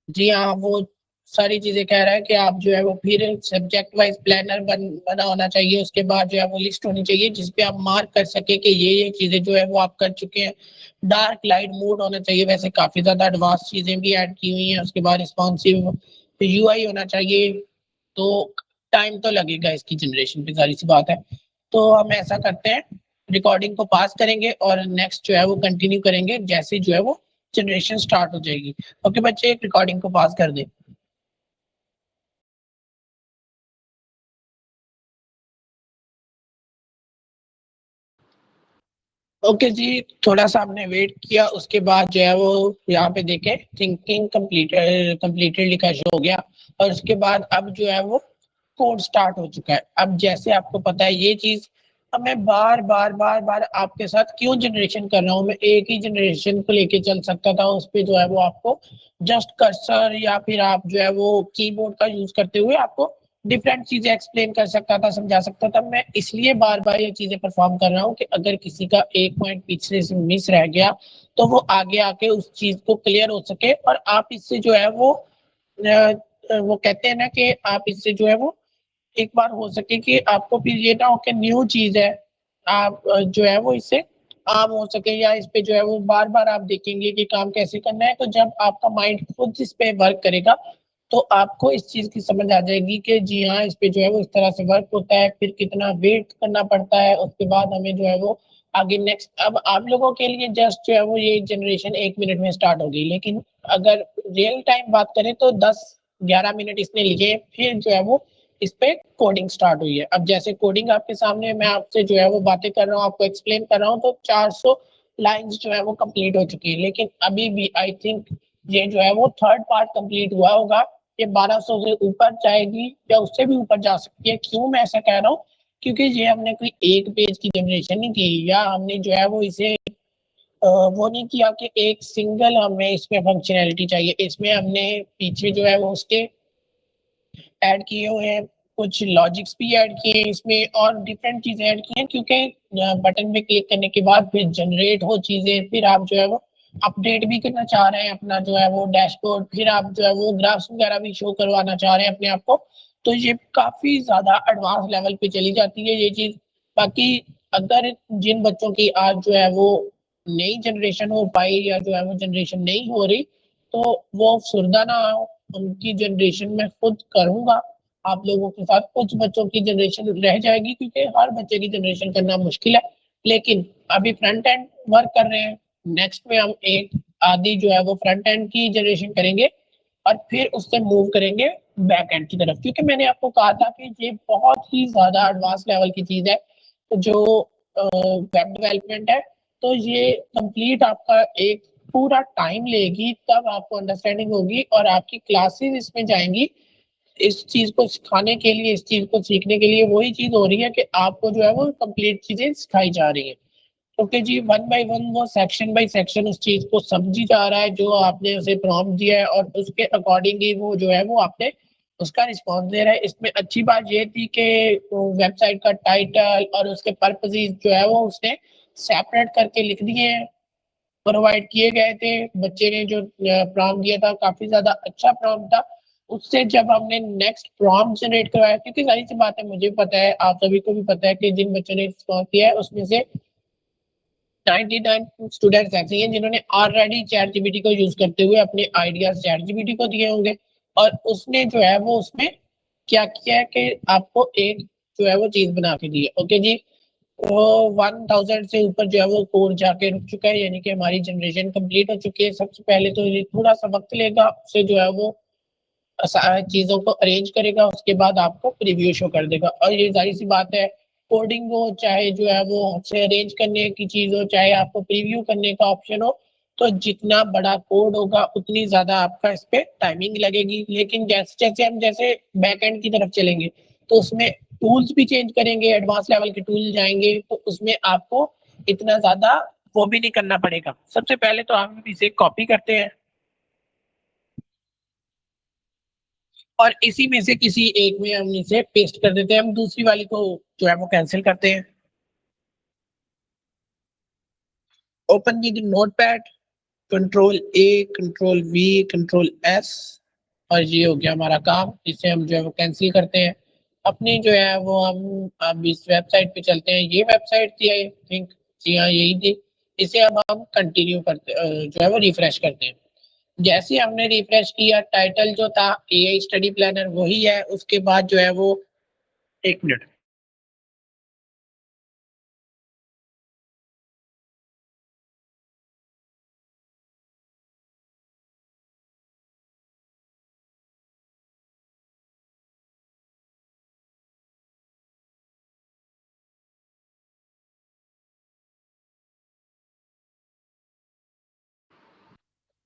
Speaker 1: जी हाँ, वो सारी चीजें कह रहा है कि आप जो है वो फिर सब्जेक्ट वाइज प्लानर बना होना चाहिए, उसके बाद जो है वो लिस्ट होनी चाहिए जिसपे आप मार्क कर सके कि ये चीजें जो है वो आप कर चुके हैं। डार्क लाइट मोड होना चाहिए, वैसे काफी ज्यादा एडवांस चीजें भी ऐड की हुई हैं। उसके बाद रिस्पॉन्सिव यूआई होना चाहिए। तो टाइम तो लगेगा इसकी जनरेशन पे, सारी सी बात है। तो हम ऐसा करते हैं, रिकॉर्डिंग को पास करेंगे और नेक्स्ट जो है वो कंटिन्यू करेंगे जैसे जो है वो जनरेशन स्टार्ट हो जाएगी। ओके बच्चे, रिकॉर्डिंग को पास कर दें। ओके जी, थोड़ा सा हमने वेट किया, उसके बाद जो है वो यहाँ पे देखे थिंकिंग कंप्लीटेड लिखा शो हो गया। और उसके बाद अब जो है वो कोड स्टार्ट हो चुका है। अब जैसे आपको पता है ये चीज, अब मैं बार बार आपके साथ क्यों जनरेशन कर रहा हूँ, मैं एक ही जनरेशन को लेके चल सकता था, उस पर जो है वो आपको जस्ट कर्सर या फिर आप जो है वो कीबोर्ड का यूज करते हुए आपको डिफरेंट चीजें एक्सप्लेन कर सकता था, समझा सकता था। मैं इसलिए बार बार ये चीजें परफॉर्म कर रहा हूँ कि अगर किसी का एक पॉइंट पीछे से मिस रह गया तो वो आगे आके उस चीज को क्लियर हो सके। और आप इससे जो है वो कहते हैं ना कि आप इससे जो है वो एक बार हो सके कि आपको फिर ये ना हो कि न्यू चीज है, आप जो है वो इससे आम हो सके, या इस पे जो है वो बार बार आप देखेंगे कि काम कैसे करना है। तो जब आपका माइंड खुद इस पे वर्क करेगा तो आपको इस चीज की समझ आ जाएगी कि जी हाँ, इस पे जो है वो इस तरह से वर्क होता है, फिर कितना वेट करना पड़ता है, उसके बाद हमें जो है वो आगे नेक्स्ट। अब आप लोगों के लिए जस्ट जो है वो ये जनरेशन 1 मिनट में स्टार्ट होगी, लेकिन अगर रियल टाइम बात करें तो 10-11 मिनट इसने लिए, फिर जो है वो इस पे कोडिंग स्टार्ट हुई है। अब जैसे कोडिंग आपके सामने मैं आपसे जो है वो बातें कर रहा हूँ, आपको एक्सप्लेन कर रहा हूँ, तो 400 लाइंस जो है वो कंप्लीट हो चुकी है। लेकिन अभी भी आई थिंक ये जो है वो थर्ड पार्ट कंप्लीट हुआ होगा। ये 1200 से ऊपर जाएगी या उससे भी ऊपर जा सकती है। क्यों मैं ऐसा कह रहा हूँ, क्योंकि ये हमने कोई एक पेज की जनरेशन नहीं की, या हमने जो है वो इसे वो नहीं किया कि एक सिंगल हमें इसमें फंक्शनैलिटी चाहिए। इसमें हमने पीछे जो है वो उसके ऐड किए हुए हैं, कुछ लॉजिक्स भी ऐड किए हैं इसमें, और डिफरेंट चीजें ऐड की हैं, क्योंकि बटन पे क्लिक करने के बाद फिर जनरेट हो चीजें, फिर आप जो है वो अपडेट भी करना चाह रहे हैं अपना जो है वो डैशबोर्ड, फिर आप जो है वो ग्राफ्स वगैरह भी शो करवाना चाह रहे हैं अपने आप को। तो ये काफी ज्यादा एडवांस लेवल पे चली जाती है ये चीज। बाकी अगर जिन बच्चों की आज जो है वो नई जनरेशन हो पाई, या जो है वो जनरेशन नहीं हो रही, तो वो सुरदा ना हो, उनकी जनरेशन में खुद करूंगा आप लोगों के साथ। कुछ बच्चों की जनरेशन रह जाएगी क्योंकि हर बच्चे की जनरेशन करना मुश्किल है, लेकिन अभी फ्रंट एंड वर्क कर रहे हैं। नेक्स्ट में हम एक आदि जो है वो फ्रंट एंड की जनरेशन करेंगे और फिर उससे मूव करेंगे बैक एंड की तरफ, क्योंकि मैंने आपको कहा था कि ये बहुत ही ज्यादा एडवांस लेवल की चीज है जो वेब डेवलपमेंट है। तो ये कंप्लीट आपका एक पूरा टाइम लेगी, तब आपको अंडरस्टैंडिंग होगी और आपकी क्लासेस इसमें जाएंगी इस चीज को सिखाने के लिए, इस चीज को सीखने के लिए। वही चीज हो रही है कि आपको जो है वो कंप्लीट चीजें सिखाई जा रही है। ओके जी, वन बाय वन वो सेक्शन बाय सेक्शन उस चीज को समझी जा रहा है जो आपने उसे प्रॉम्प्ट दिया है, और उसके अकॉर्डिंग ही वो जो है वो आपने उसका रिस्पॉन्स दे रहा है। इसमें अच्छी बात ये थी कि वेबसाइट का टाइटल और उसके पर्पज जो है वो उसने सेपरेट करके लिख दिए हैं, प्रोवाइड किए गए थे। बच्चे ने जो प्रॉम्प्ट दिया था काफी ज्यादा अच्छा प्रॉम्प्ट था। उससे जब हमने नेक्स्ट प्रॉम्प्ट जनरेट करवाया, क्योंकि सारी सी बात है, मुझे भी पता है, आप सभी को भी पता है कि जिन बच्चों ने रिस्पॉन्स दिया है उसमें से 99 स्टूडेंट्स ऐसे हैं जिन्होंने ऑलरेडी चैट जीपीटी को यूज करते हुए अपने आइडियाज चैट जीपीटी को दिए होंगे, और उसने जो है वो उसमें क्या किया है कि आपको एक जो है वो चीज बना के दी है। ओके जी, वो 1000 से ऊपर जो है वो कोड जाके रुक चुका है, यानी कि हमारी जनरेशन कंप्लीट हो चुकी है। सबसे पहले तो ये थोड़ा सा वक्त लेगा, उससे जो है वो चीजों को अरेंज करेगा, उसके बाद आपको प्रीव्यू शो कर देगा। और ये जाहिर सी बात है, कोडिंग हो चाहे जो है वो से अरेंज करने की चीज हो, चाहे आपको प्रीव्यू करने का ऑप्शन हो, तो जितना बड़ा कोड होगा उतनी ज्यादा आपका इस पे टाइमिंग लगेगी। लेकिन जैसे जैसे हम जैसे बैक एंड की तरफ चलेंगे तो उसमें टूल्स भी चेंज करेंगे, एडवांस लेवल के टूल जाएंगे, तो उसमें आपको इतना ज्यादा वो भी नहीं करना पड़ेगा। सबसे पहले तो हम इसे कॉपी करते हैं और इसी में से किसी एक में हम इसे पेस्ट कर देते हैं, हम दूसरी वाली को जो है वो कैंसिल करते हैं। ओपन कीजिए notepad, control A, control we, control S, और ये हो गया हमारा काम, इसे हम जो है वो कैंसिल करते हैं। अपनी जो है वो हम अब इस वेबसाइट पे चलते हैं। ये वेबसाइट थी आई थिंक, जी हाँ यही थी। इसे अब हम कंटिन्यू करते जो है वो रिफ्रेश करते हैं। जैसे ही हमने रिफ्रेश किया, टाइटल जो था एआई स्टडी प्लानर वही है, उसके बाद जो है वो 1 मिनट।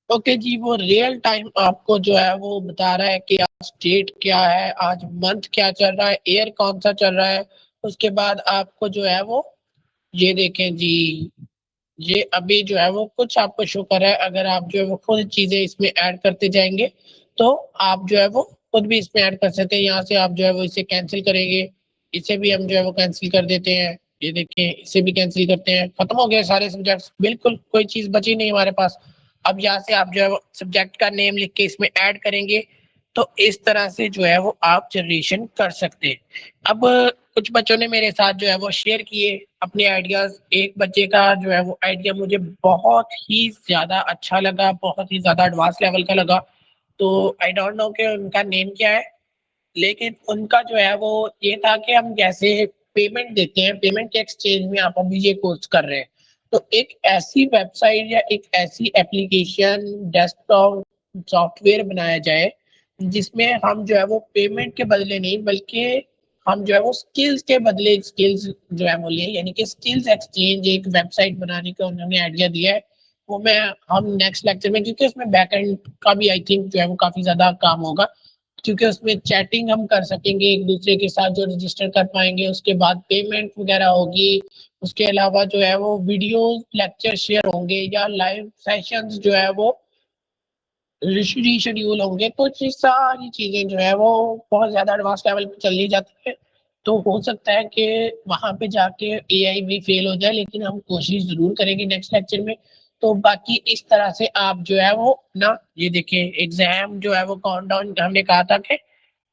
Speaker 1: ओके जी, वो रियल टाइम आपको जो है वो बता रहा है कि आज डेट क्या है, आज मंथ क्या चल रहा है, ईयर कौन-सा चल रहा है। उसके बाद आपको जो है वो ये देखें जी, ये अभी जो है वो कुछ आपको शो कर रहा है। अगर आप जो है वो खुद चीज़ें इसमें ऐड करते जाएँगे, तो आप जो है वो खुद भी इसमें ऐड कर सकते हैं। यहाँ से आप जो है वो इसे कैंसल करेंगे, इसे भी हम जो है वो कैंसल कर देते हैं। ये देखिए, इसे भी कैंसल करते हैं। खत्म हो गए सारे सब्जेक्ट्स, बिल्कुल कोई चीज़ बची नहीं हमारे पास। अब यहाँ से आप जो है वो सब्जेक्ट का नेम लिख के इसमें ऐड करेंगे, तो इस तरह से जो है वो आप जनरेशन कर सकते हैं। अब कुछ बच्चों ने मेरे साथ जो है वो शेयर किए अपने आइडियाज़। एक बच्चे का जो है वो आइडिया मुझे बहुत ही ज़्यादा अच्छा लगा, बहुत ही ज़्यादा एडवांस लेवल का लगा। तो आई डोंट नो कि उनका नेम क्या है, लेकिन उनका जो है वो ये था कि हम जैसे पेमेंट देते हैं, पेमेंट के एक्सचेंज में आप अभी ये कोर्स कर रहे हैं। तो एक ऐसी वेबसाइट या एक ऐसी एप्लीकेशन, डेस्कटॉप सॉफ्टवेयर बनाया जाए, जिसमें हम जो है वो पेमेंट के बदले नहीं बल्कि हम जो है वो स्किल्स के बदले स्किल्स जो है वो लें, यानी कि स्किल्स एक्सचेंज एक वेबसाइट बनाने का उन्होंने आइडिया दिया है। वो मैं हम नेक्स्ट लेक्चर में, क्योंकि उसमें बैकएंड का भी आई थिंक जो है वो काफ़ी ज़्यादा काम होगा, क्योंकि उसमें चैटिंग हम कर सकेंगे एक दूसरे के साथ जो रजिस्टर कर पाएँगे, उसके बाद पेमेंट वगैरह होगी। उसके अलावा जो है वो वीडियो लेक्चर शेयर होंगे या लाइव सेशंस जो है वो रीशेड्यूल होंगे, तो ये सारी चीज़ें जो है वो बहुत ज़्यादा एडवांस लेवल पे चली जाती है। तो हो सकता है कि वहाँ पे जाके एआई भी फेल हो जाए, लेकिन हम कोशिश ज़रूर करेंगे नेक्स्ट लेक्चर में। तो बाकी इस तरह से आप जो है वो ना, ये देखिए एग्ज़ाम जो है वो काउंटडाउन हमने कहा था कि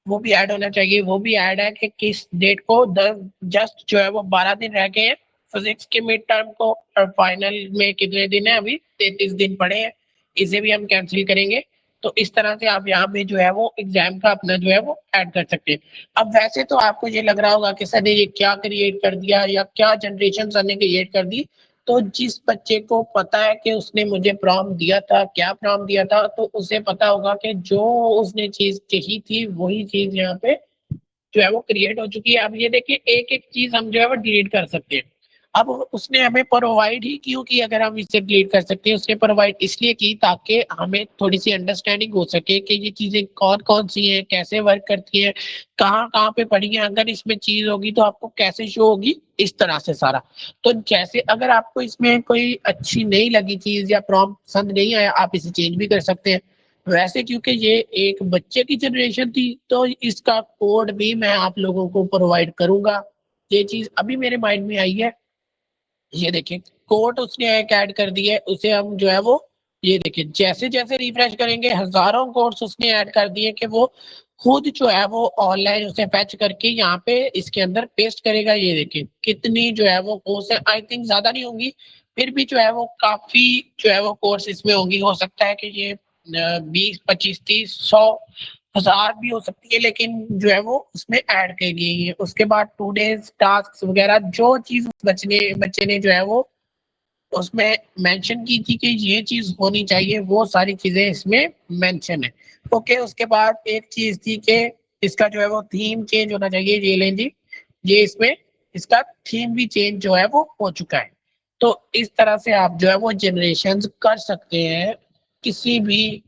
Speaker 1: वो भी ऐड होना चाहिए, वो भी ऐड है कि किस डेट को द जस्ट जो है वो 12 दिन रह गए हैं फिज़िक्स के मिड टर्म को, और फाइनल में कितने दिन है अभी, 33 दिन पड़े हैं। इसे भी हम कैंसल करेंगे। तो इस तरह से आप यहाँ पे जो है वो एग्ज़ाम का अपना जो है वो ऐड कर सकते हैं। अब वैसे तो आपको ये लग रहा होगा कि सर ने ये क्या क्रिएट कर दिया या क्या जनरेशन सर ने क्रिएट कर दी। तो जिस बच्चे को पता है कि उसने मुझे प्रॉम्प्ट दिया था, क्या प्रॉम्प्ट दिया था, तो उसे पता होगा कि जो उसने चीज़ कही थी, वही चीज़ यहाँ पे जो है वो क्रिएट हो चुकी है। अब ये देखिए एक-एक चीज़ हम जो है वो डिलीट कर सकते हैं। अब उसने हमें प्रोवाइड ही क्यों की, अगर हम इसे डिलीट कर सकते हैं, उसने प्रोवाइड इसलिए की ताकि हमें थोड़ी-सी अंडरस्टैंडिंग हो सके कि ये चीज़ें कौन-कौन सी हैं, कैसे वर्क करती हैं, कहाँ-कहाँ पे पड़ी हैं, अगर इसमें चीज़ होगी तो आपको कैसे शो होगी, इस तरह से सारा। तो जैसे अगर आपको इसमें कोई अच्छी नहीं लगी चीज़ या प्रॉम्प्ट पसंद नहीं आया, आप इसे चेंज भी कर सकते हैं। वैसे क्योंकि ये एक बच्चे की जनरेशन थी, तो इसका कोड भी मैं आप लोगों को प्रोवाइड करूँगा। ये चीज़ अभी मेरे माइंड में आई है। ये देखिए, कोड उसने एक ऐड कर दिया है, उसे हम जो है वो ये देखिए जैसे-जैसे रिफ्रेश करेंगे हज़ारों कोड्स उसने ऐड कर दिए कि वो खुद जो है वो ऑनलाइन उसे फेच करके यहाँ पे इसके अंदर पेस्ट करेगा। ये देखिए, कितनी जो है वो कोर्स है, आई थिंक ज़्यादा नहीं होंगी, फिर भी जो है वो काफ़ी जो है वो कोर्स इसमें होंगी। हो सकता है कि ये 20, 25, 30, 100, 1000 भी हो सकती है, लेकिन जो है वो उसमें ऐड की गई है। उसके बाद टुडेज़ टास्क्स वगैरह जो चीज़ बच्चे ने जो है वो उसमें मेंशन की थी कि ये चीज़ होनी चाहिए, वो सारी चीज़ें इसमें मेंशन है। ओके, उसके बाद एक चीज़ थी कि इसका जो है वो थीम चेंज होना चाहिए, ये लें जी, ये इसमें इसका थीम भी चेंज जो है वो हो चुका है। तो इस तरह से आप जो है वो जनरेशंस कर सकते हैं, किसी भी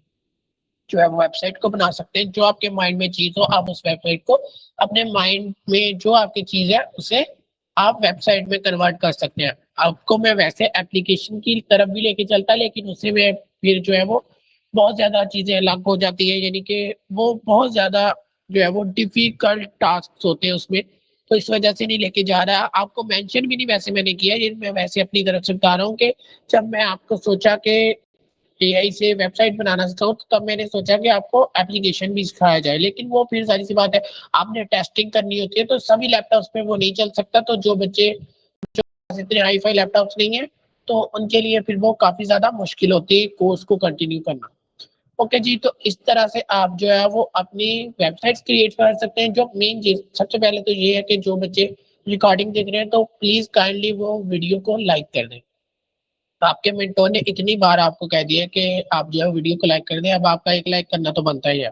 Speaker 1: जो है वो वेबसाइट को बना सकते हैं। जो आपके माइंड में चीज़ हो, आप उस वेबसाइट को अपने माइंड में जो आपकी चीज़ है, उसे आप वेबसाइट में कन्वर्ट कर सकते हैं। आपको मैं वैसे एप्लीकेशन की तरफ भी लेके चलता, लेकिन उससे में फिर जो है वो बहुत ज़्यादा चीज़ें अलग हो जाती है, यानी कि वो बहुत ज़्यादा जो है वो डिफ़िकल्ट टास्क्स होते हैं उसमें, तो इस वजह से नहीं लेके जा रहा। आपको मेंशन भी नहीं वैसे मैंने किया, ये मैं वैसे अपनी तरफ से बता रहा हूँ कि जब मैं आपको सोचा कि एआई से वेबसाइट बनाना सीखा हूँ, तो तब मैंने सोचा कि आपको एप्लीकेशन भी सिखाया जाए, लेकिन वो फिर सारी सी बात है, आपने टेस्टिंग करनी होती है, तो सभी लैपटॉप्स पे वो नहीं चल सकता। तो जो बच्चे इतने हाई फाई लैपटॉप्स नहीं है, तो उनके लिए फिर वो काफी ज्यादा मुश्किल होती है कोर्स को कंटिन्यू करना। ओके जी, तो इस तरह से आप जो है वो अपनी वेबसाइट्स क्रिएट कर सकते हैं। जो मेन चीज सबसे पहले तो ये है कि जो बच्चे रिकॉर्डिंग देख रहे हैं, तो प्लीज काइंडली वो वीडियो को लाइक कर दें। आपके मिनटों ने इतनी बार आपको कह दिया कि आप जो है वीडियो को लाइक कर दें, अब आपका एक लाइक करना तो बनता ही है।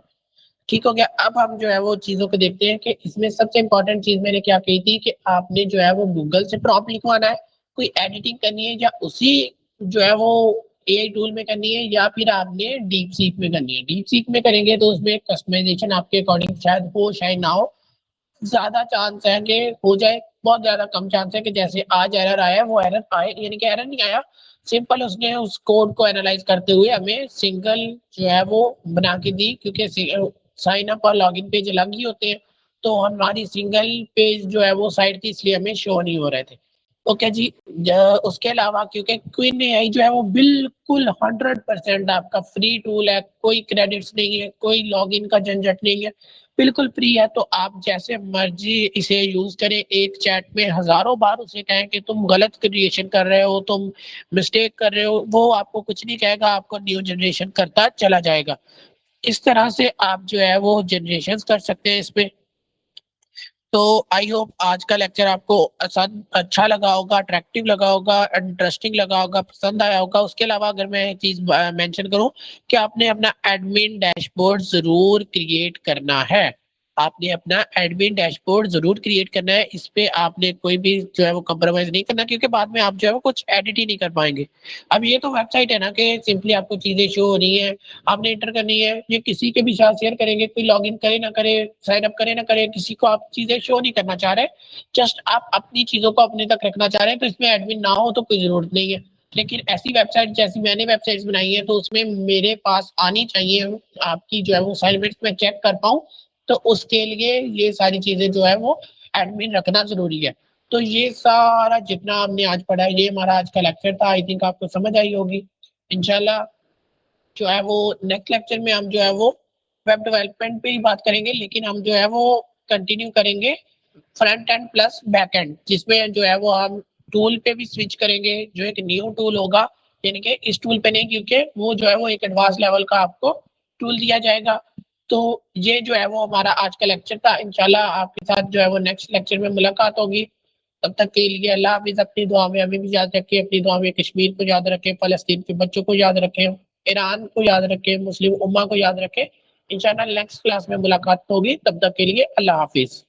Speaker 1: ठीक हो गया। अब हम जो है वो चीजों को देखते हैं कि इसमें सबसे इंपॉर्टेंट चीज मैंने क्या कही थी कि आपने जो है वो गूगल से प्रॉम्प्ट लिखवाना है, कोई एडिटिंग करनी है, या उसी जो है वो एआई टूल में करनी है, या फिर आपने डीप सीक में करनी है। डीप सीक में करेंगे तो उसमें कस्टमाइजेशन आपके अकॉर्डिंग शायद हो शायद ना हो, ज्यादा चांस है कि हो जाए, बहुत ज्यादा कम चांस है कि जैसे आज एरर आया वो एरर आए, यानी कि एरर नहीं आया, सिंपल उसने उस कोड को एनालाइज करते हुए हमें सिंगल जो है वो बना के दी, क्योंकि साइन अप और लॉगिन पेज अलग ही होते हैं, तो हमारी सिंगल पेज जो है वो साइट थी, इसलिए हमें शो नहीं हो रहे थे। ओके जी। उसके अलावा क्योंकि क्विन एआई जो है वो बिल्कुल 100% आपका फ्री टूल है, कोई क्रेडिट्स नहीं है, कोई लॉगिन का झंझट नहीं है, बिल्कुल फ्री है। तो आप जैसे मर्जी इसे यूज करें, एक चैट में हजारों बार उसे कहें कि तुम गलत क्रिएशन कर रहे हो, तुम मिस्टेक कर रहे हो, वो आपको कुछ नहीं कहेगा, आपको न्यू जनरेशन करता चला जाएगा। इस तरह से आप जो है वो जनरेशन कर सकते हैं इसमें। तो आई होप आज का लेक्चर आपको अच्छा लगा होगा, अट्रैक्टिव लगा होगा, इंटरेस्टिंग लगा होगा, पसंद आया होगा। उसके अलावा अगर मैं एक चीज मेंशन करूं कि आपने अपना एडमिन डैशबोर्ड जरूर क्रिएट करना है, आपने अपना एडमिन डैशबोर्ड जरूर क्रिएट करना है। इस पे आपने कोई भी जो है वो कंप्रोमाइज नहीं करना, क्योंकि बाद में आप जो है वो कुछ एडिट ही नहीं कर पाएंगे। अब ये तो वेबसाइट है ना कि सिंपली आपको चीजें शो हो रही है, आपने एंटर करनी है, ये किसी के भी साथ शेयर करेंगे, कोई लॉगिन करे ना करे, साइन अप करे ना करे, किसी को आप चीजें शो नहीं करना चाह रहे, जस्ट आप अपनी चीजों को अपने तक रखना चाह रहे हैं, तो इसमें एडमिन ना हो तो कोई जरूरत नहीं है। लेकिन ऐसी वेबसाइट जैसी मैंने वेबसाइट्स बनाई है, तो उसमें मेरे पास आनी चाहिए आपकी जो है वो असाइनमेंट्स में चेक कर पाऊँ, तो उसके लिए ये सारी चीजें जो है वो एडमिन रखना जरूरी है। तो ये सारा जितना हमने आज पढ़ा है, ये हमारा आज का लेक्चर था। आई थिंक आपको समझ आई होगी। इंशाल्लाह जो है वो नेक्स्ट लेक्चर में हम जो है वो वेब डेवलपमेंट पे ही बात करेंगे, लेकिन हम जो है वो कंटिन्यू करेंगे front end plus back and, जिसमें जो है वो हम टूल पे भी स्विच करेंगे, जो एक न्यू टूल होगा, यानी कि इस टूल पे नहीं, क्योंकि वो जो है वो एक एडवांस लेवल का आपको टूल दिया जाएगा। तो ये जो है वो हमारा आज का लेक्चर था। इंशाल्लाह आपके साथ जो है वो नेक्स्ट लेक्चर में मुलाकात होगी। तब तक के लिए अल्लाह हाफिज। अपनी दुआ में हमें भी याद रखें, अपनी दुआ में कश्मीर को याद रखें, फलस्तीन के बच्चों को याद रखें, ईरान को याद रखें, मुस्लिम उम्मा को याद रखें। इंशाल्लाह नेक्स्ट क्लास में मुलाकात होगी। तब तक के लिए अल्लाह हाफिज।